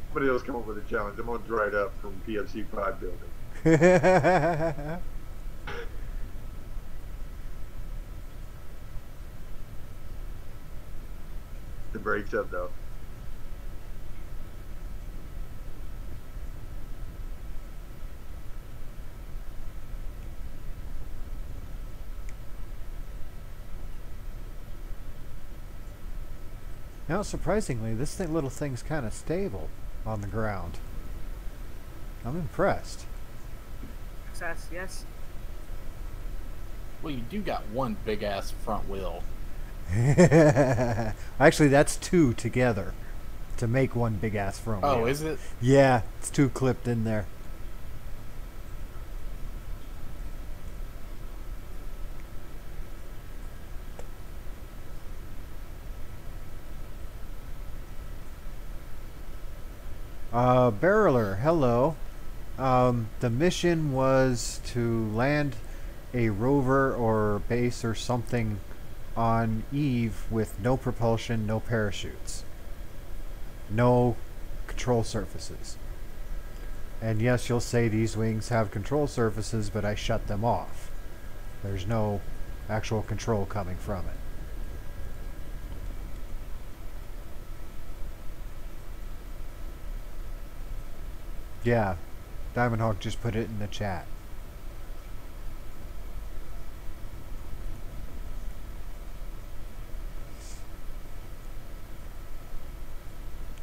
Somebody else come up with a challenge. I'm gonna dry it up from PFC 5 building. The brakes up though. Now, surprisingly, this little thing's kind of stable on the ground. I'm impressed. Success, yes. Well, you do got one big ass front wheel. Actually, that's two together to make one big ass front wheel. Oh, is it? Yeah, it's two clipped in there. Barreler, hello. The mission was to land a rover or base or something on Eve with no propulsion, no parachutes, no control surfaces. And yes, you'll say these wings have control surfaces, but I shut them off. There's no actual control coming from it. Yeah, Diamond Hawk just put it in the chat.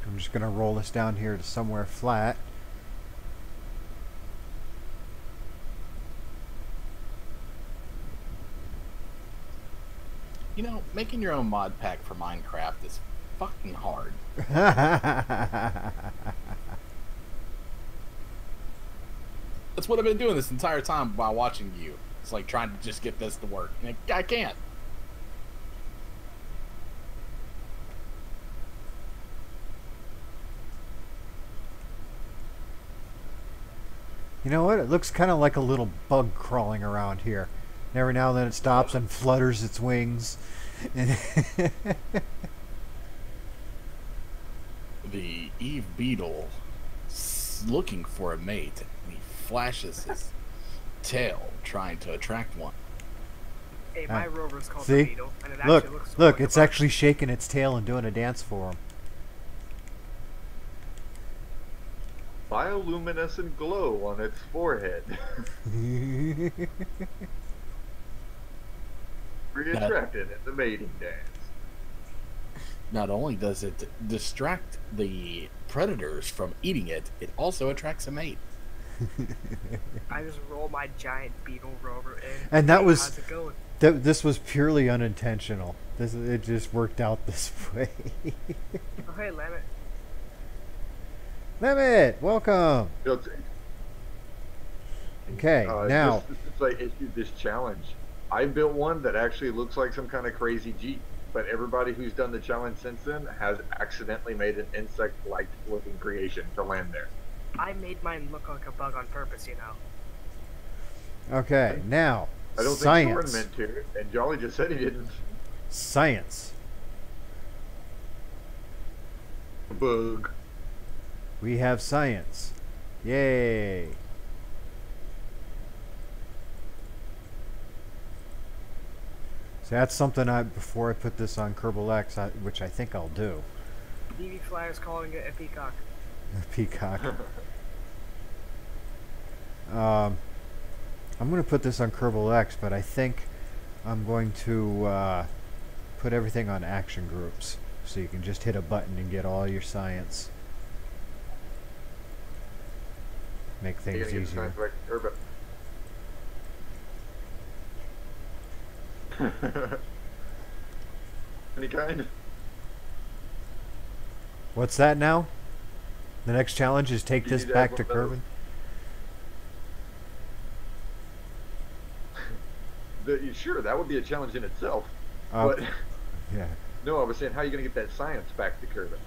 I'm just going to roll this down here to somewhere flat. You know, making your own mod pack for Minecraft is fucking hard. That's what I've been doing this entire time while watching you. It's like trying to just get this to work. And I can't. You know what? It looks kind of like a little bug crawling around here. And every now and then it stops and flutters its wings. The Eve Beetle looking for a mate. And he flashes his tail trying to attract one. Hey, my rover's called see? the Beetle, and it Look, actually looks look, like it's a bug. actually shaking its tail and doing a dance for Bioluminescent glow on its forehead. him. Very attracted at the mating dance. Not only does it distract the predators from eating it, it also attracts a mate. I just roll my giant beetle rover in. And that Hey, was- how's it going? This was purely unintentional. It just worked out this way. Oh, hey, Lemmet. Limit, welcome. You know, it's- Okay, now Since I issued this challenge, I built one that actually looks like some kind of crazy Jeep. But everybody who's done the challenge since then has accidentally made an insect-like looking creation to land there. I made mine look like a bug on purpose, you know. okay, now I don't think science. Soren meant to, and Jolly just said he didn't. Science. Bug. We have science. Yay. So that's something before I put this on Kerbal X, which I think I'll do. DV Flyer's calling it a peacock. Peacock. I'm going to put this on Kerbal X, but I think I'm going to put everything on action groups. So you can just hit a button and get all your science. Make You're things gonna get easier. science back to Kerbal. Any kind? What's that now? The next challenge is take You this need to back have to one of those. Kerbin. Sure, that would be a challenge in itself. Oh, But yeah. no, I was saying, how are you going to get that science back to Kerbin?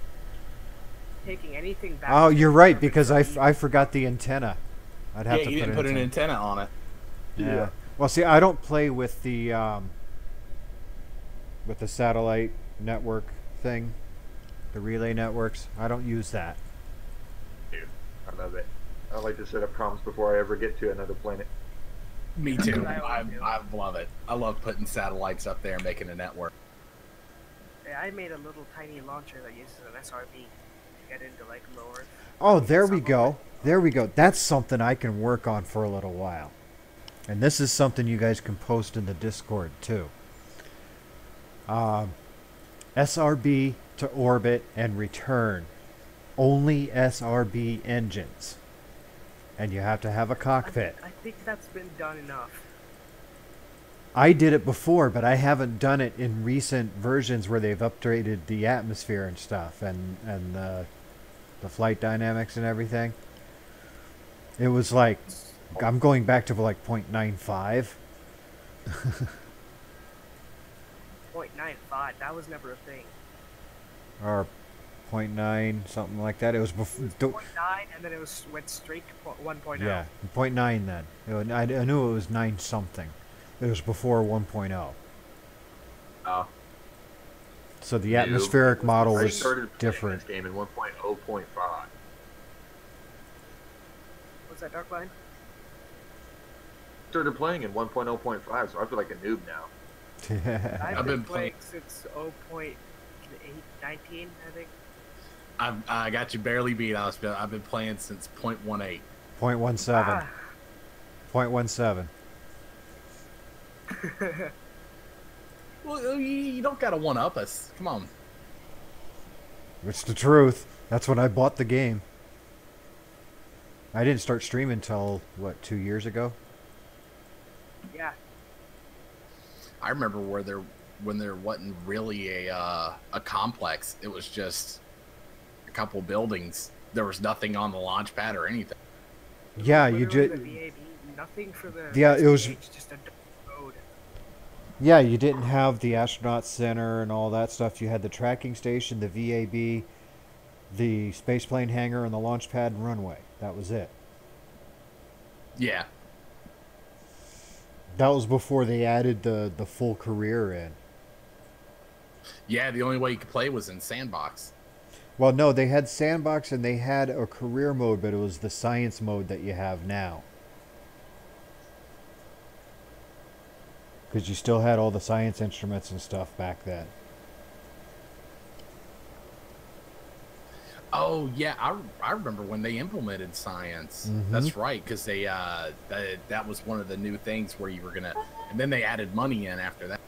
Taking anything back. Oh, to you're right, Kerbin because would I be- forgot the antenna. I'd have Yeah, to you didn't put an antenna on it. Yeah. Well, see, I don't play with the satellite network thing, the relay networks. I don't use that. Dude, I love it. I like to set up comms before I ever get to another planet. Me too. I I love it. I love putting satellites up there and making a network. Yeah, I made a little tiny launcher that uses an SRB to get into like lower. Oh, there we go. There we go. That's something I can work on for a little while. And this is something you guys can post in the Discord too. SRB to orbit and return. Only SRB engines. And you have to have a cockpit. I think that's been done enough. I did it before, but I haven't done it in recent versions where they've upgraded the atmosphere and stuff and the flight dynamics and everything. It was like, I'm going back to like 0.95. 0.95. That was never a thing. Or 0.9, something like that. It was before. 0.9, and then it went straight to 1.0. Yeah, 0.9 then. I knew it was 9 something. It was before 1.0. Oh. So the atmospheric model I was started playing different. this game in 1.0.5. What's that, Darkline? Started playing in 1.0.5, so I feel like a noob now. I've been been playing since 0.19, I think. I got you barely beat. I've been playing since 0.18. 0.17. Ah. 0.17. Well, you don't gotta one up us. Come on. It's the truth. That's when I bought the game. I didn't start streaming until, what, 2 years ago? Yeah. I remember when there wasn't really a complex. It was just a couple buildings. There was nothing on the launch pad or anything. Yeah, you Literally just... the VAB, nothing for the Yeah, it was- SPH, just a road. Yeah, you didn't have the astronaut center and all that stuff. You had the tracking station, the VAB, the spaceplane hangar, and the launch pad and runway. That was it. Yeah. That was before they added the full career in. Yeah, the only way you could play was in Sandbox. Well, no, they had sandbox and they had a career mode, but it was the science mode that you have now. Because you still had all the science instruments and stuff back then. Oh yeah, I remember when they implemented science. Mhm. That's right, because they that was one of the new things where you were gonna, and then they added money in after that.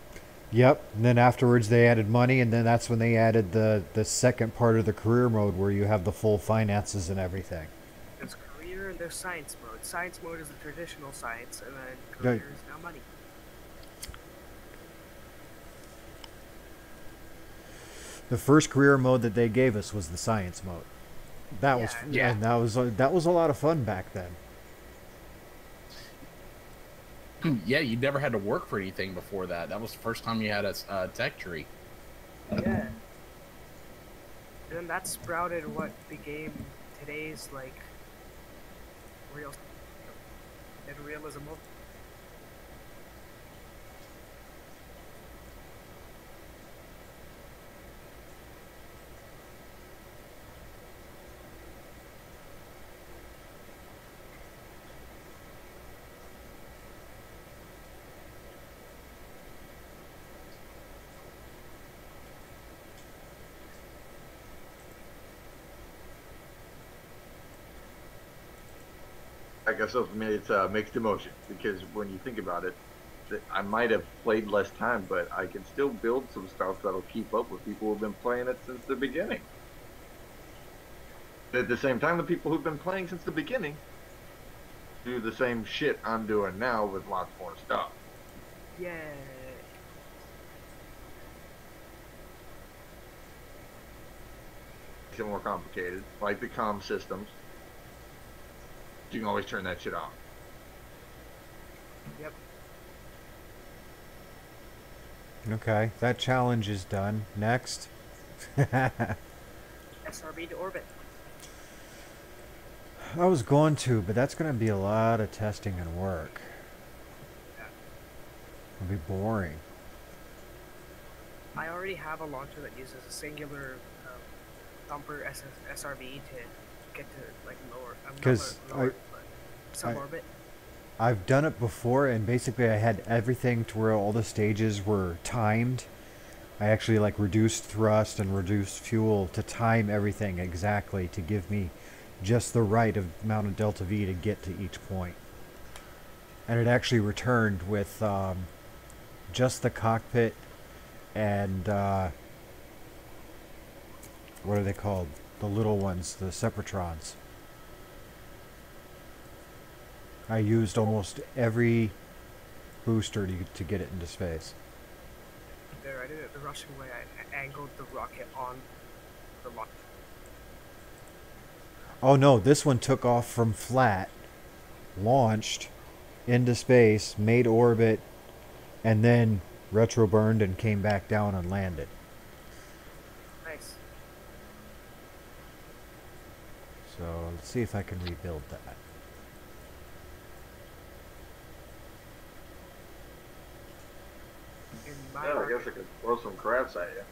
Yep. And then afterwards they added money, and then that's when they added the second part of the career mode where you have the full finances and everything. There's career and there's science mode. Science mode is the traditional science, and then Right. career is now money. The first career mode that they gave us was the science mode. That was Yeah. and that was a lot of fun back then. Yeah, you never had to work for anything before that. That was the first time you had a tech tree. Yeah. And then that sprouted what became today's like real and realism of. I guess for me it's mixed emotion because when you think about it, I might have played less time, but I can still build some stuff that'll keep up with people who've been playing it since the beginning. At the same time, the people who've been playing since the beginning do the same shit I'm doing now with lots more stuff. Yeah. It's more complicated, like the comm systems. You can always turn that shit off. Yep. Okay, that challenge is done. Next. SRB to orbit. I was going to, but that's going to be a lot of testing and work. It'll be boring. I already have a launcher that uses a singular thumper SRB to get to like lower. 'Cause suborbit. I've done it before, and basically I had everything to where all the stages were timed. I actually like reduced thrust and reduced fuel to time everything exactly to give me just the right amount of delta V to get to each point. And it actually returned with just the cockpit and what are they called? The little ones, the Separatrons. I used almost every booster to get it into space. There, I did it the Russian way. I angled the rocket on the launch. Oh no, this one took off from flat, launched into space, made orbit, and then retro burned and came back down and landed. Nice. So let's see if I can rebuild that. In my Yeah, I rocket, guess I could throw some crabs at you.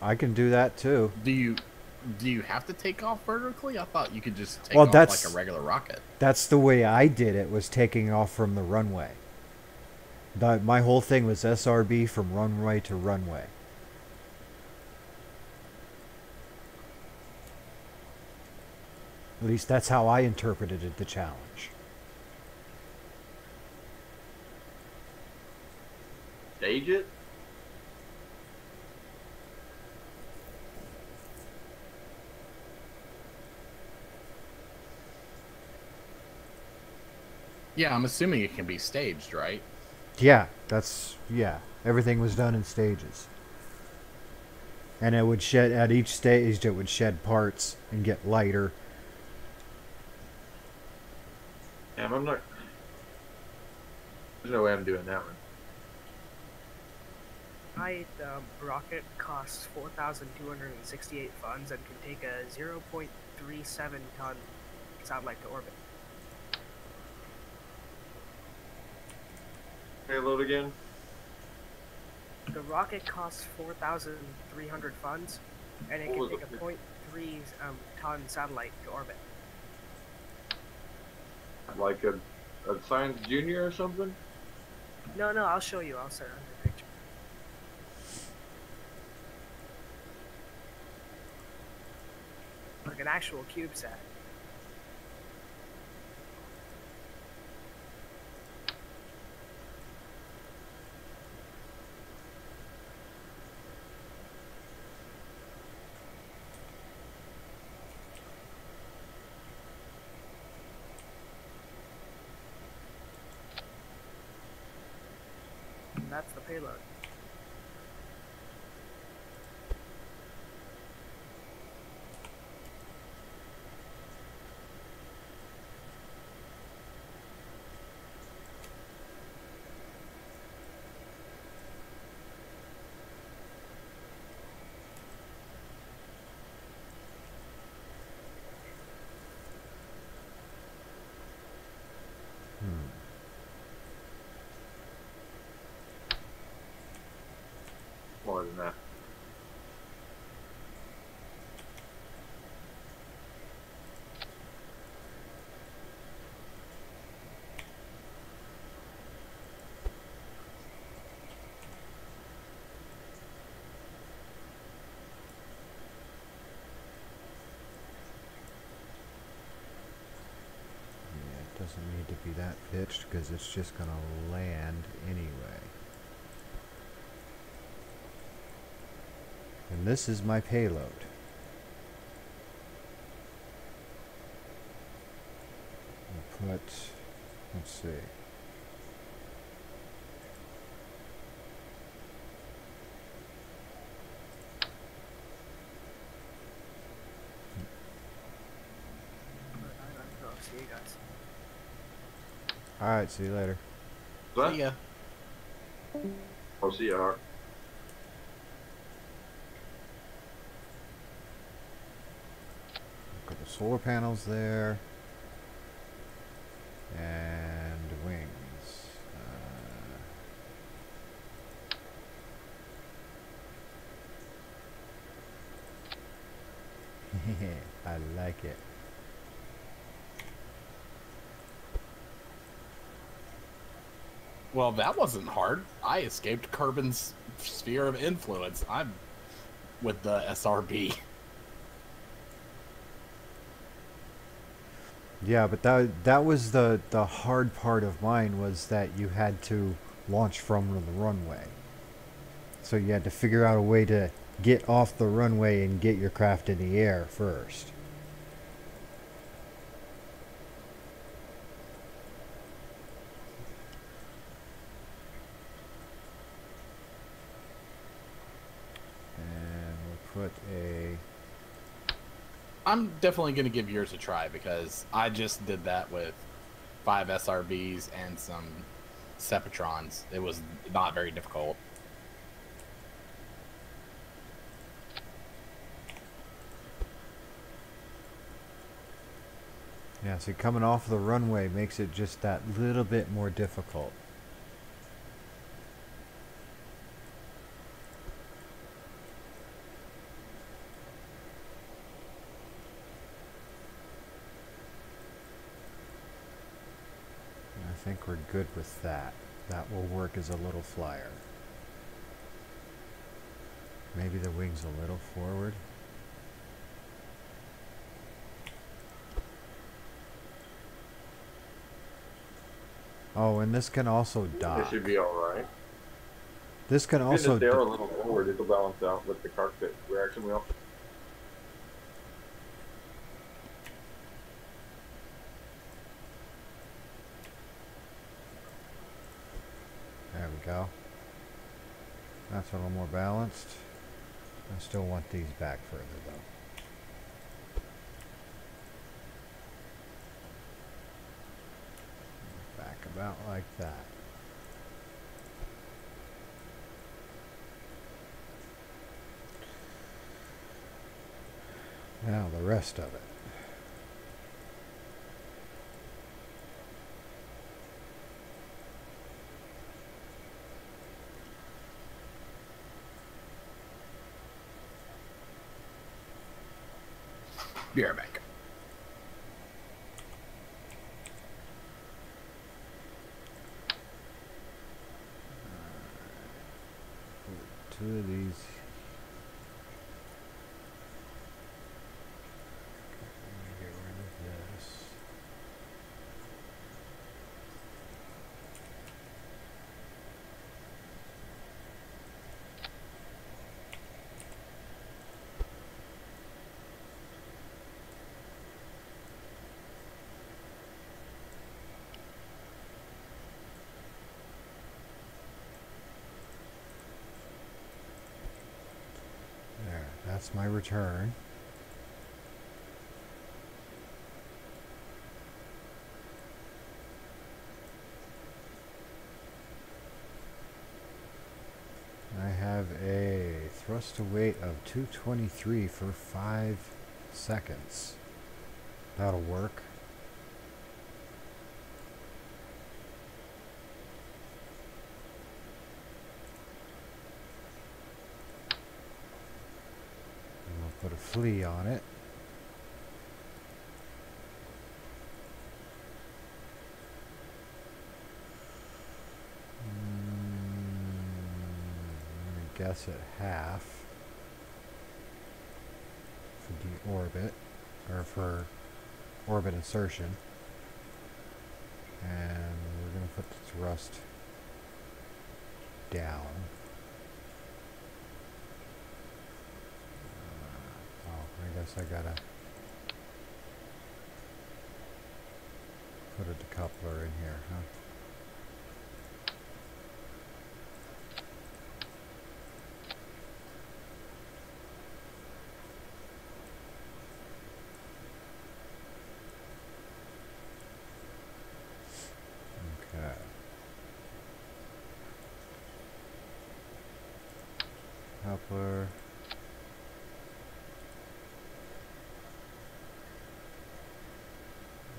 I can do that too. Do you have to take off vertically? I thought you could just take Well, off that's- like a regular rocket. That's the way I did it, was taking off from the runway. My whole thing was SRB from runway to runway. At least that's how I interpreted the challenge. Stage it? Yeah, I'm assuming it can be staged, right? Yeah, everything was done in stages. And it would shed, at each stage it would shed parts and get lighter. Damn, I'm not. There's no way I'm doing that one. my rocket costs 4,268 funds and can take a 0.37 ton satellite to orbit. Payload again? The rocket costs 4,300 funds, and it What can was take it? a 0.3 ton satellite to orbit. Like a science junior or something? No, I'll show you. I'll send a picture. Like an actual CubeSat. that's the payload. More than that. Doesn't need to be that pitched because it's just going to land anyway. And this is my payload. I'll put, let's see. See you guys. Alright, see you later. What? See ya. I'll see you, Hart. Got the solar panels there. And wings. I like it. Well, that wasn't hard. I escaped Kerbin's sphere of influence. I'm with the SRB. Yeah, but that was the hard part of mine, was that you had to launch from the runway. So you had to figure out a way to get off the runway and get your craft in the air first. And we'll put a... I'm definitely going to give yours a try because I just did that with 5 SRBs and some Sepatrons. It was not very difficult. Yeah, see, coming off the runway makes it just that little bit more difficult. I think we're good with that. That will work as a little flyer. Maybe the wing's a little forward. Oh, and this can also dock. It should be alright. This can also... If they're a little forward, it'll balance out with the cockpit reaction wheel. There we go. That's a little more balanced. I still want these back further though. Back about like that. Now the rest of it. Be right back. Put 2 of these. Get rid of this. That's my return. I have a thrust to weight of 223 for 5 seconds. That'll work. And I'll put a flea on it. Guess at half for deorbit, or for orbit insertion, and we're going to put the thrust down. Oh, I guess I gotta put a decoupler in here, huh? Coupler.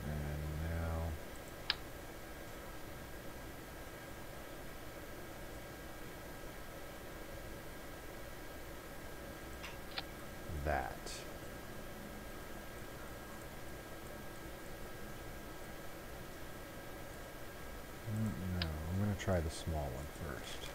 And now that. No, I'm going to try the small one first.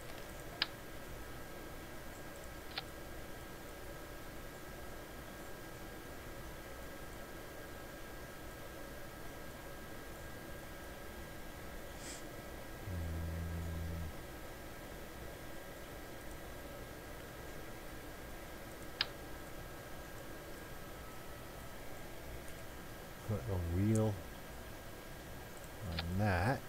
Put a wheel on that.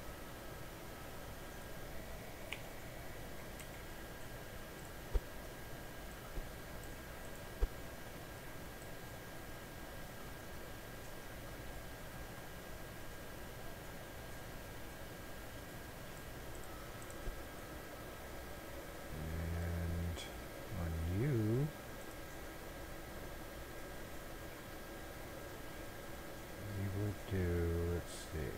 And on you, we will do, let's see.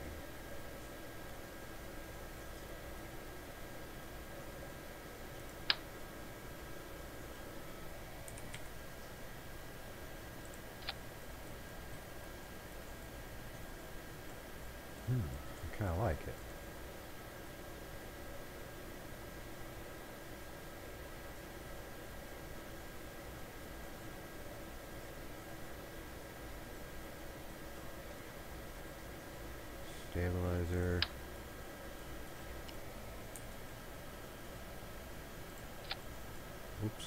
I kind of like it. Stabilizer. Oops.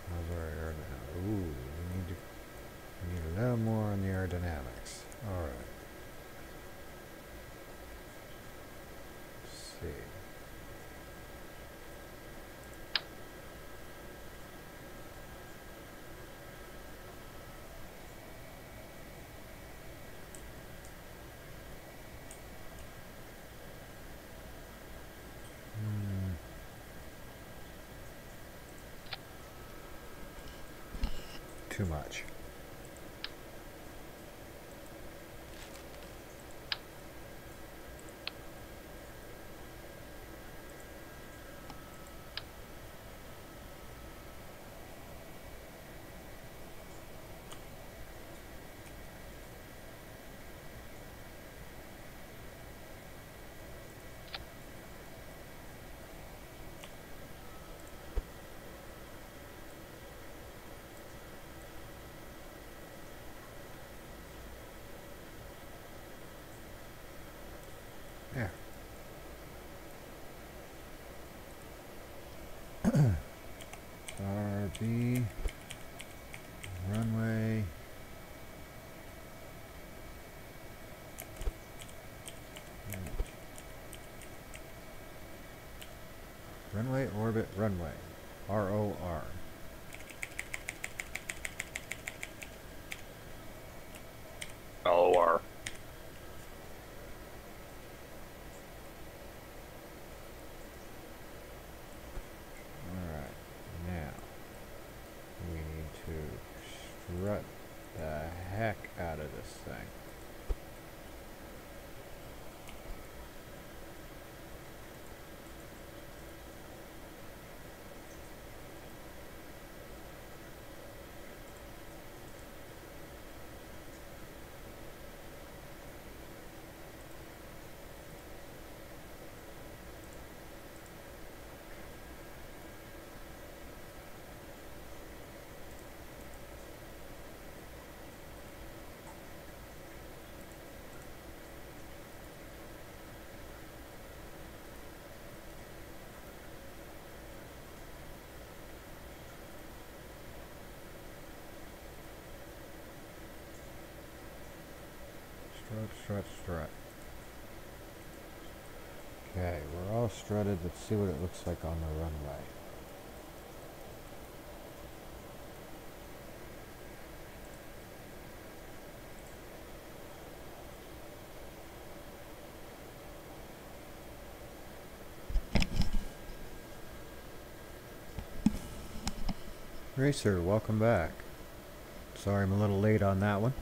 How's our aerodynamics? Ooh, we need a little more on the aerodynamics. All right. Let's see. Too much. There. RB ROR. LOR. Alright, now we need to strut the heck out of this thing. Strut. Okay, we're all strutted. Let's see what it looks like on the runway. Racer, welcome back. Sorry I'm a little late on that one.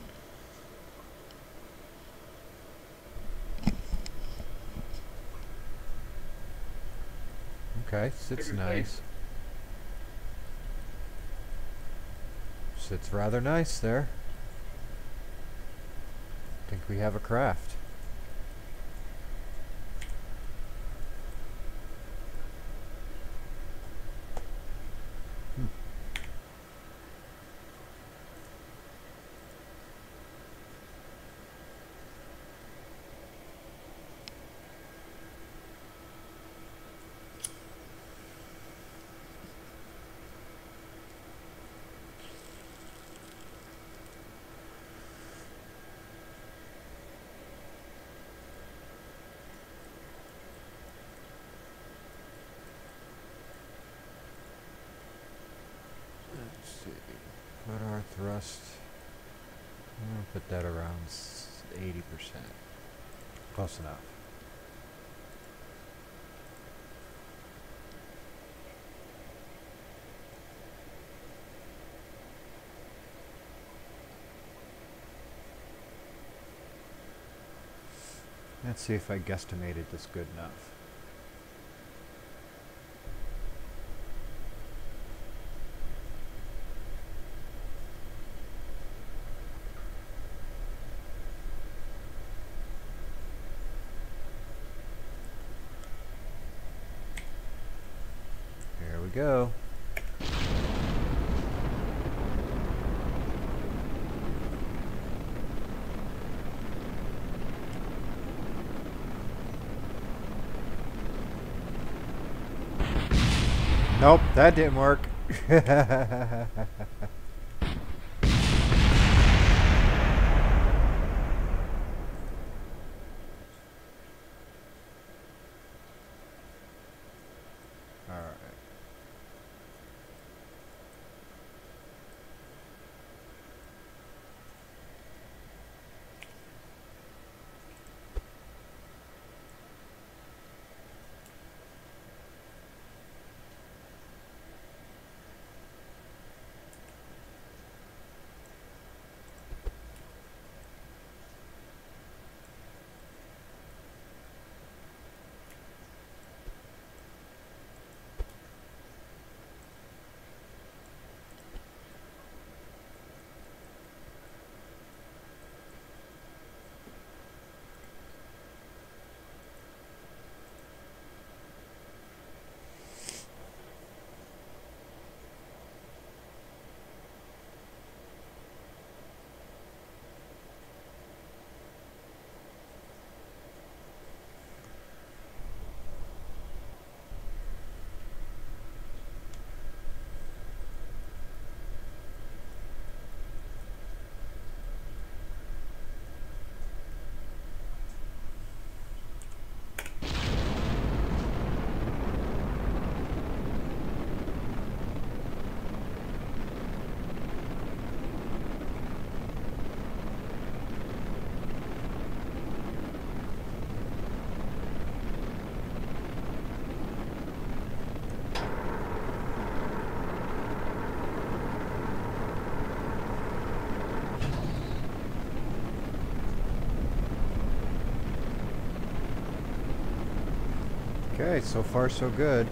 Okay, sits nice. Sits rather nice there. Think we have a craft. Let's see. Put our thrust. I'm gonna put that around 80%. Close enough. Let's see if I guesstimated this good enough. Here we go. Nope, that didn't work. Alright. Okay, so far so good.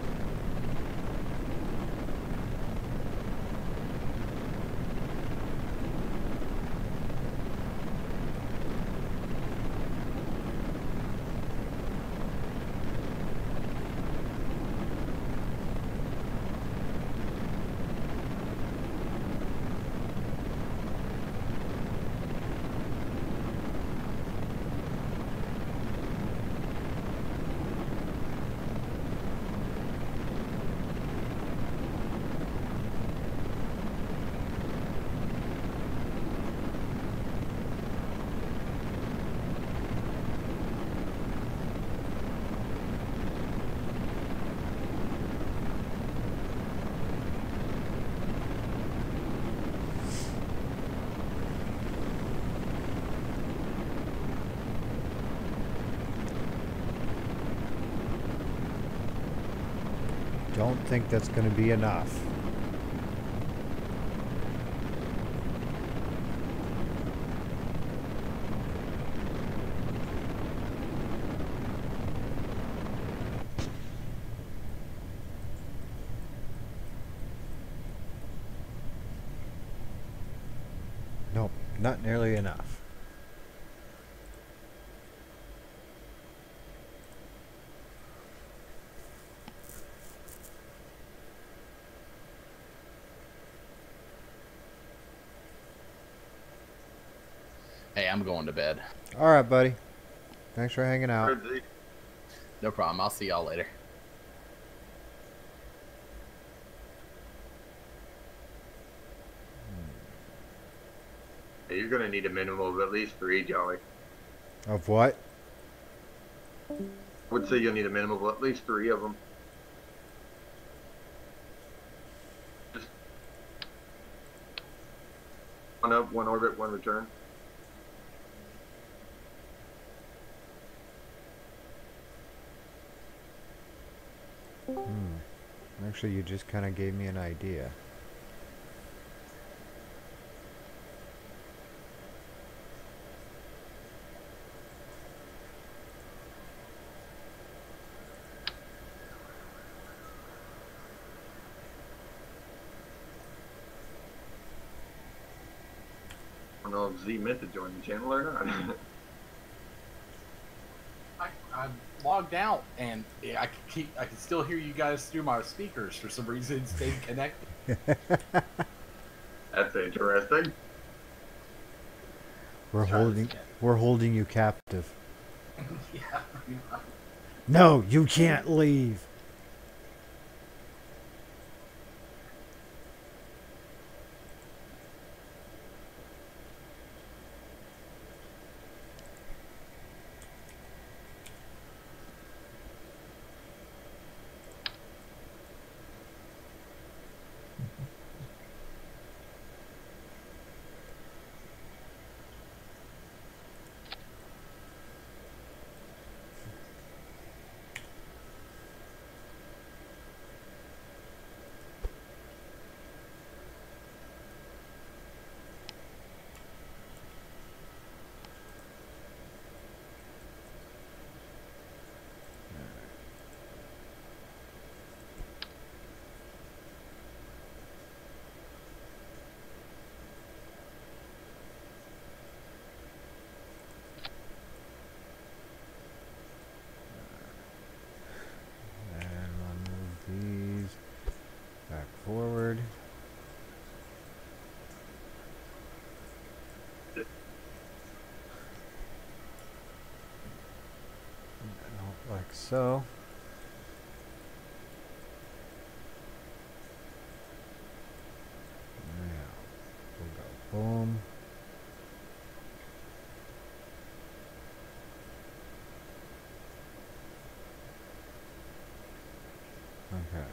Don't think that's going to be enough. Nope, not nearly enough. Hey, I'm going to bed. All right, buddy. Thanks for hanging out. Heard the- No problem. I'll see y'all later. Hey, you're gonna need a minimum of at least 3, Jolly. Of what? I would say you'll need a minimum of at least 3 of them. Just one up, one orbit, one return. Actually, you just kind of gave me an idea. I don't know if Z meant to join the channel or not. I logged out and I can still hear you guys through my speakers for some reason. It stayed connected. That's interesting. We're holding you captive. Yeah. No, you can't leave. And I'll move these back forward. Like so. Now, we'll go boom. Okay.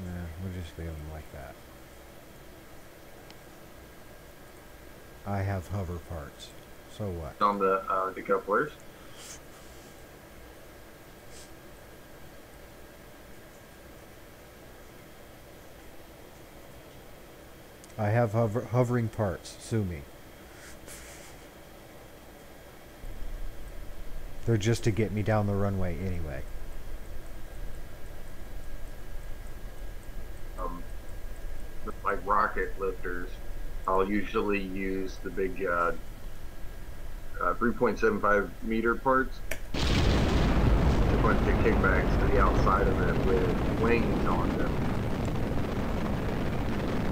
Nah, we'll just leave them like that. I have hover parts. So what? On the decouplers. I have hovering parts. Sue me. They're just to get me down the runway anyway. Like rocket lifters, I'll usually use the big 3.75 meter parts. A bunch of kickbacks to the outside of it with wings on them.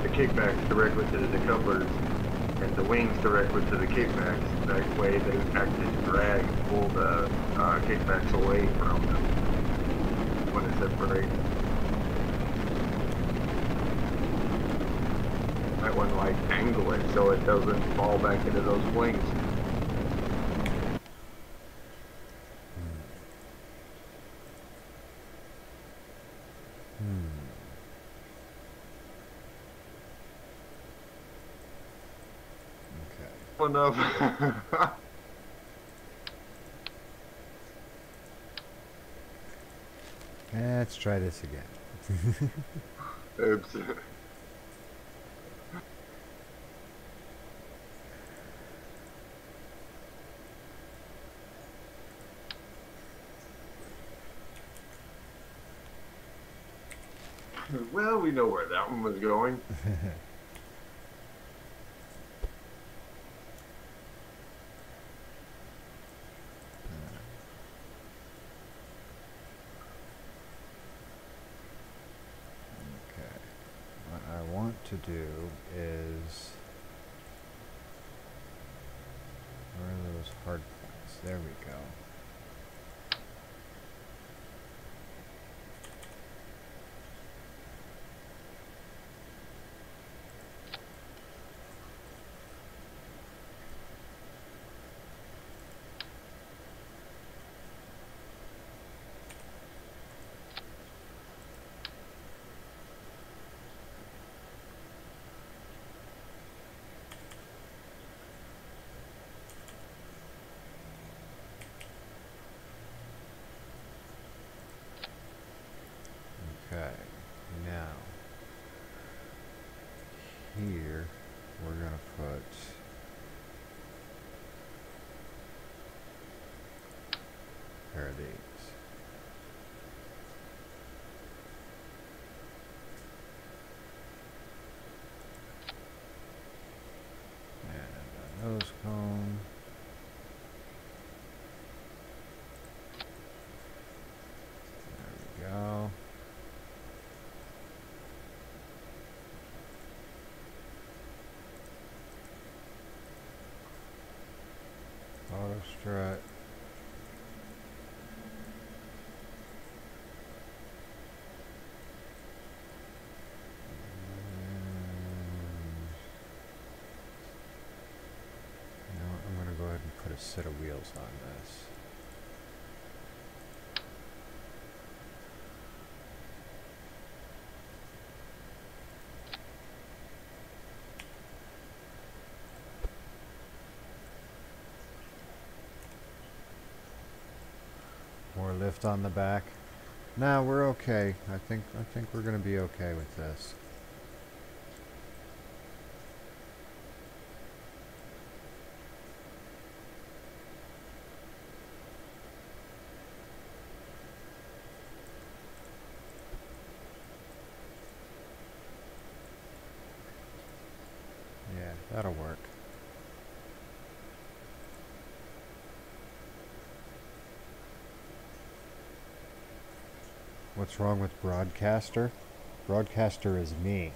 The kickbacks directly to the decouplers and the wings directly to the kickbacks. That way they act as drag and pull the kickbacks away from them when it separates. That one like angle it so it doesn't fall back into those wings. Okay. Enough. Let's try this again. Oops. Well, we know where that one was going. Okay. What I want to do is... Where are those hard points? There we go. Okay, now here we're going to put a pair of these. And a nose cone. There we go. Auto strut. I'm going to go ahead and put a set of wheels on this. More lift on the back. Nah, we're okay. I think we're gonna be okay with this. Yeah, that'll work. What's wrong with Broadcaster? Broadcaster is me.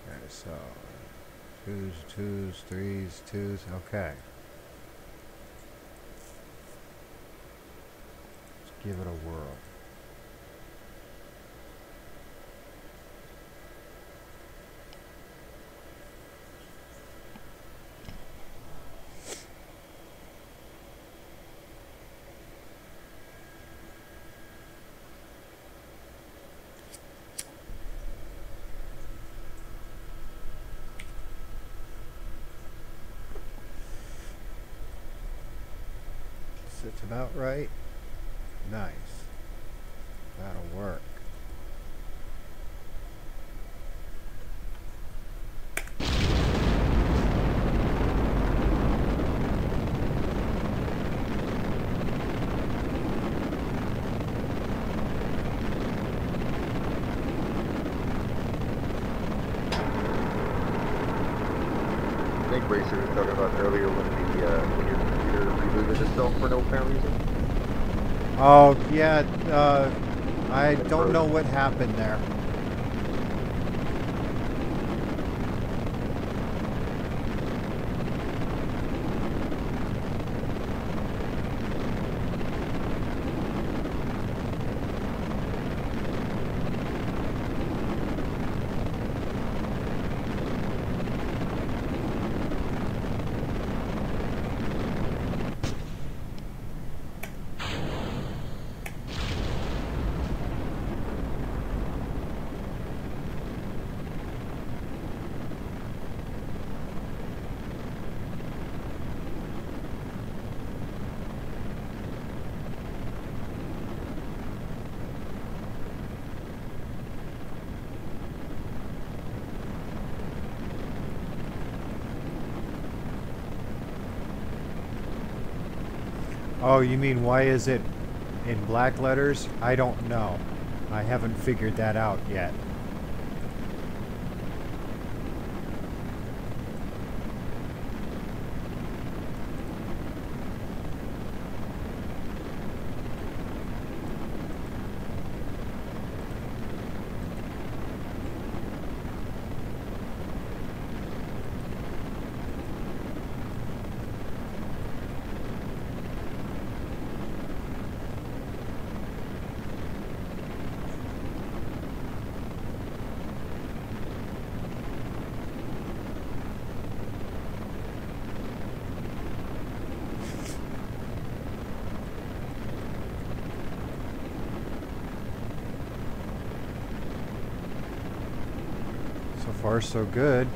Okay, so twos, threes, twos, okay. Give it a whirl. Sits about right. Nice. That'll work. I think Racer was talking about earlier when your computer rebooted itself for no apparent reason. Oh, yeah, I don't know what happened there. Oh, you mean why is it in black letters? I don't know. I haven't figured that out yet. So far, so good.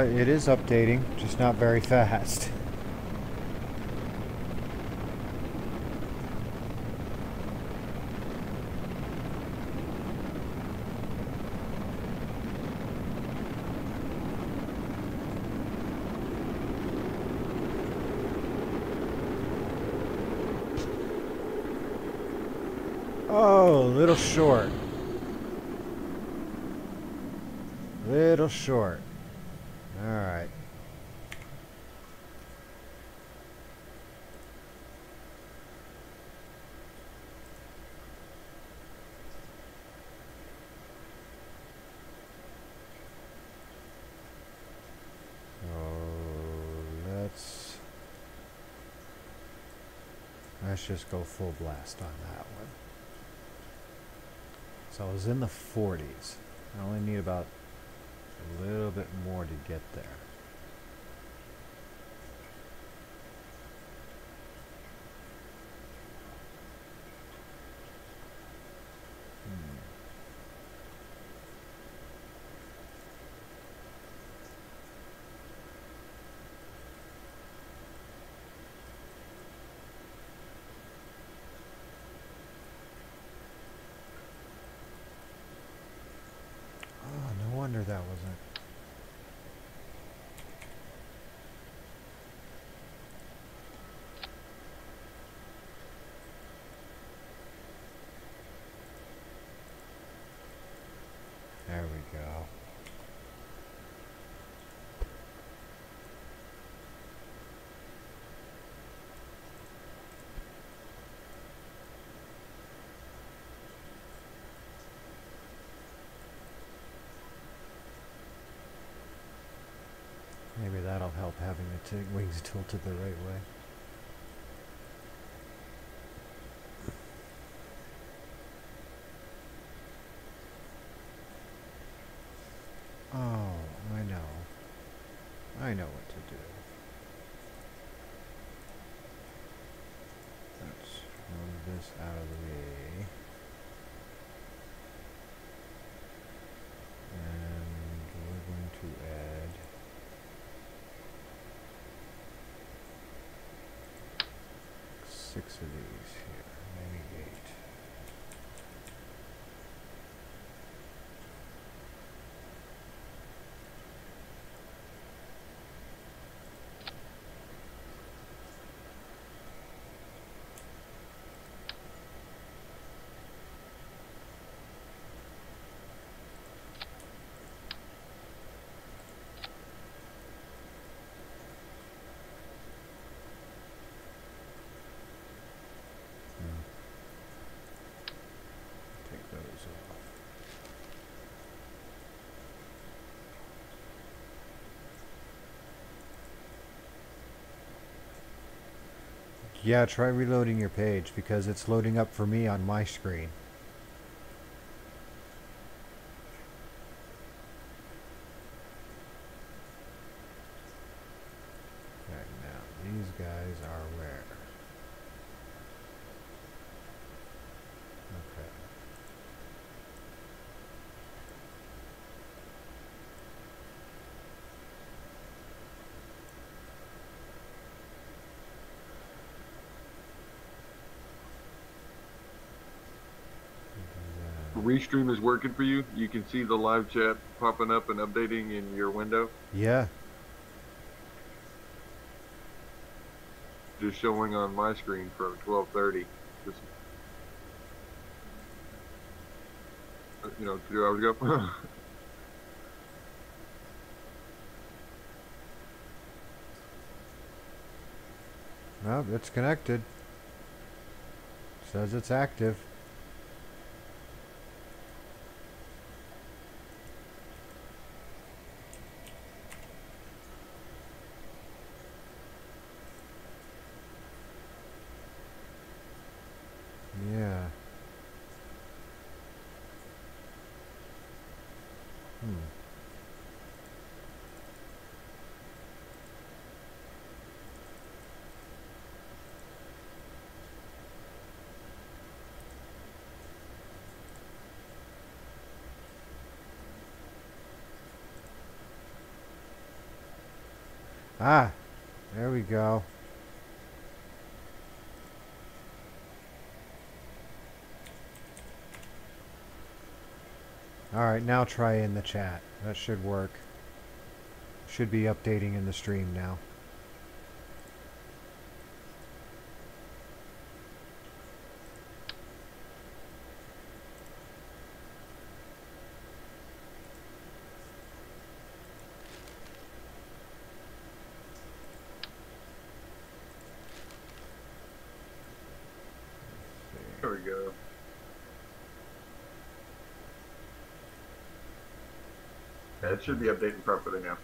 It is updating, just not very fast. Oh, a little short. Little short. All right. Let's just go full blast on that one. So I was in the 40s. I only need about a little bit more to get there. No wonder that wasn't. There we go. Maybe that'll help having the wings tilted the right way. this out of the way. And we're going to add six of these here. Maybe eight. Take those off. Yeah, try reloading your page because it's loading up for me on my screen. Right now, these guys are where? Okay. Restream is working for you. You can see the live chat popping up and updating in your window. Yeah. Just showing on my screen from 12:30. Just, 2 hours ago. No, it's connected. Says it's active. Yeah. Ah, there we go. Alright, now try in the chat. That should work. Should be updating in the stream now. There we go. Yeah, it should be updating properly now.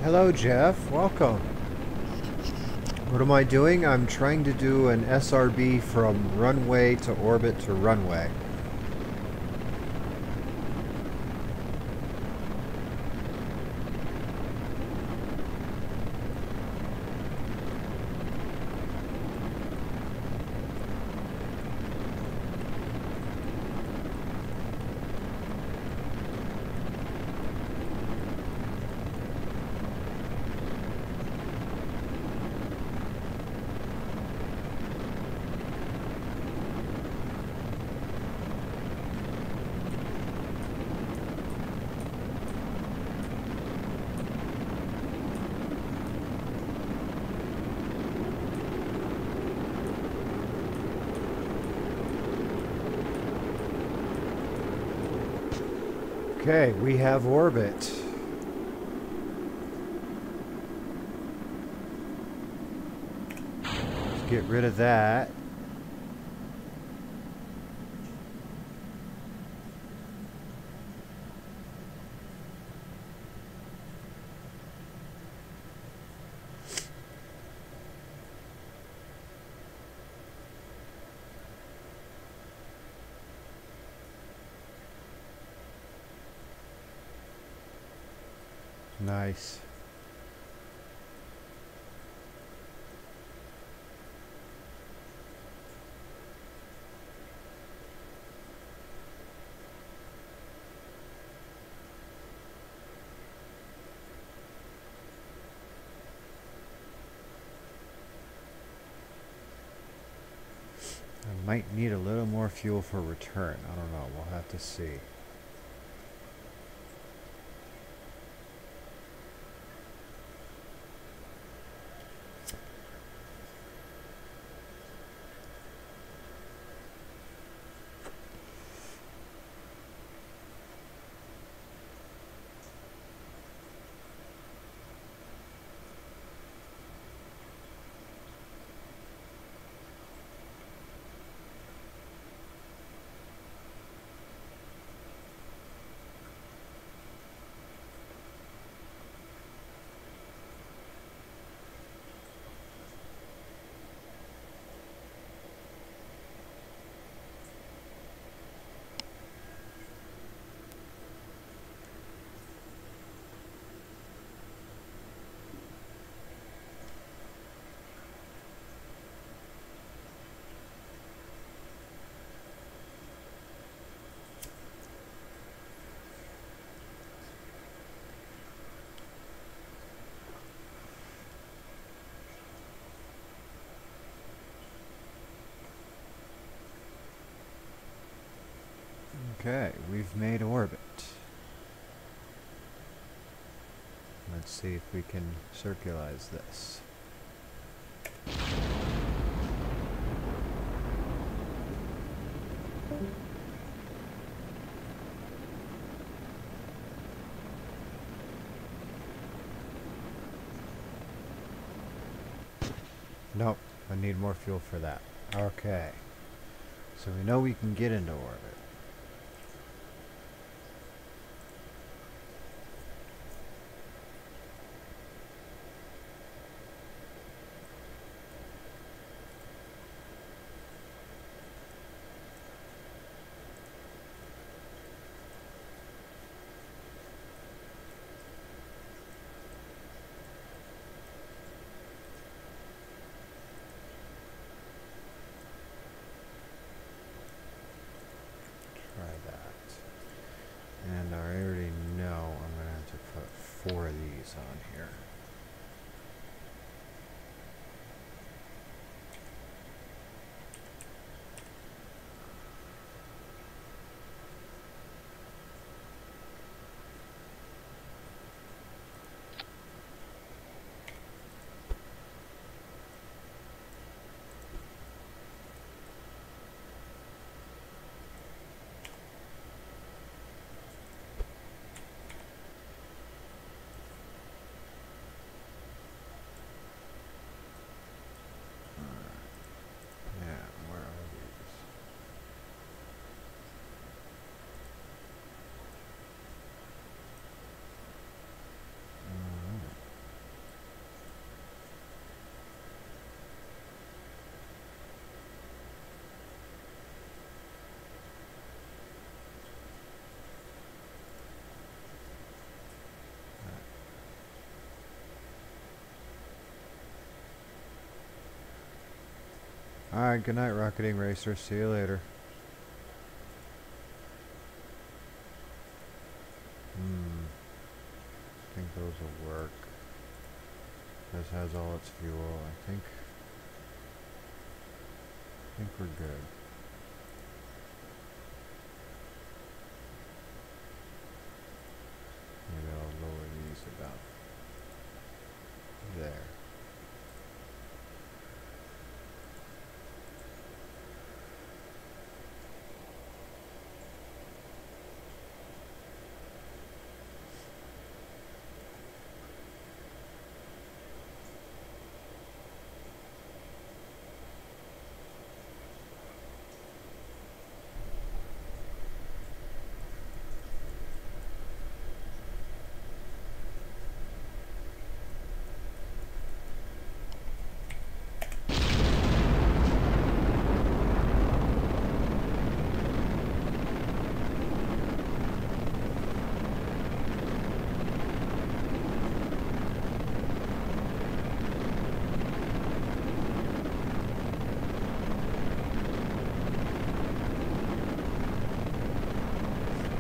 Hello, Jeff. Welcome. What am I doing? I'm trying to do an SRB from runway to orbit to runway. Okay, we have orbit. Let's get rid of that. Nice. I might need a little more fuel for return. I don't know. We'll have to see. Okay, we've made orbit. Let's see if we can circularize this. Nope, I need more fuel for that. Okay, so we know we can get into orbit. And I already know I'm going to have to put 4 of these on here. Alright, good night, Rocketing Racer. See you later. I think those will work. This has all its fuel. I think we're good. Maybe I'll lower these about there.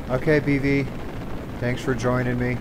Okay, BV. Thanks for joining me.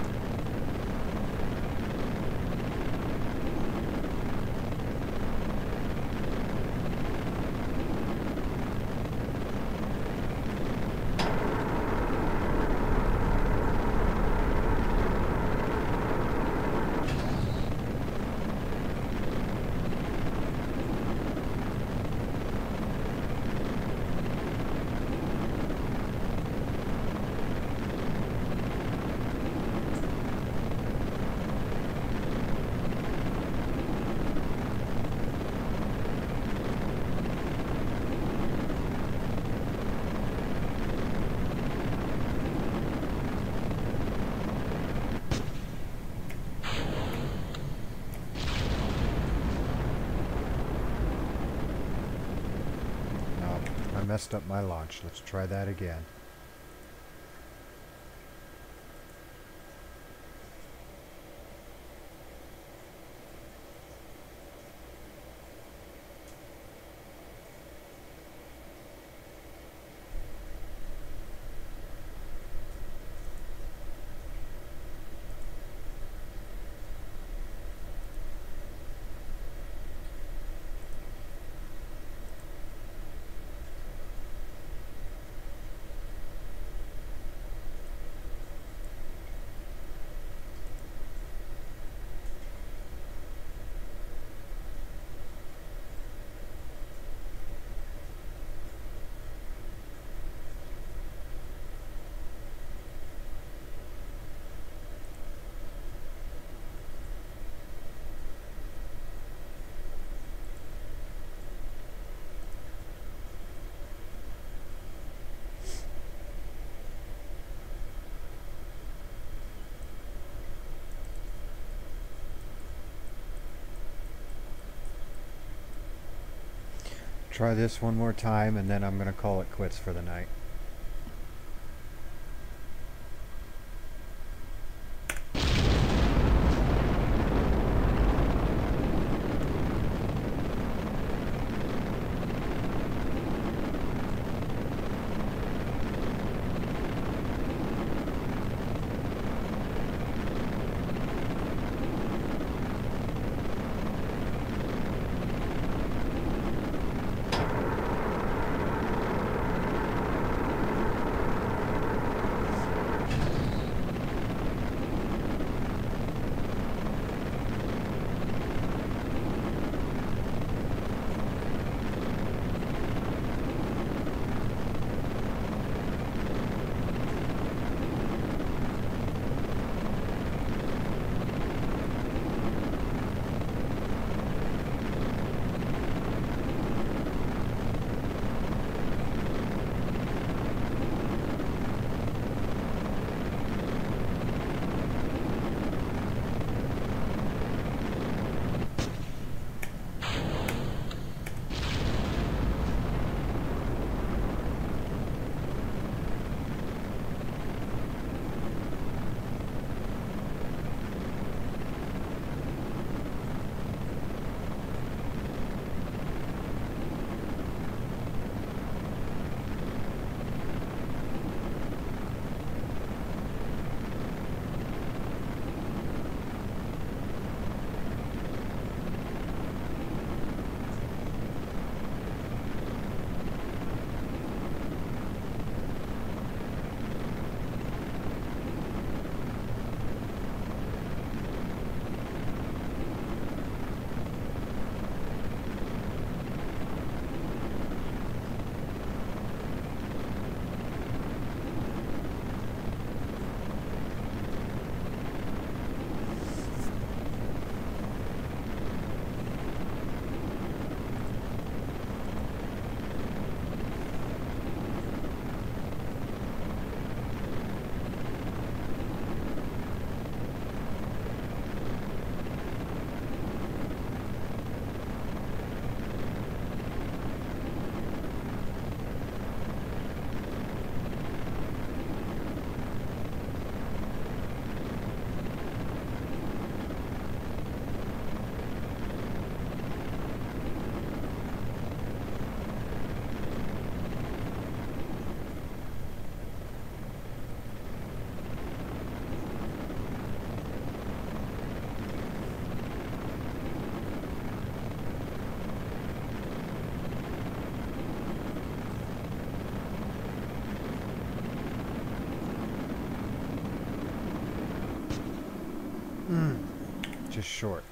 I messed up my launch. Let's try that again. Try this one more time and then I'm going to call it quits for the night. just short.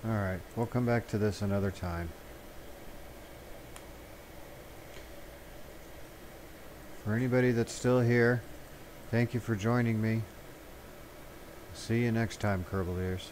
Alright, we'll come back to this another time. For anybody that's still here, thank you for joining me. See you next time, Kerbaliers.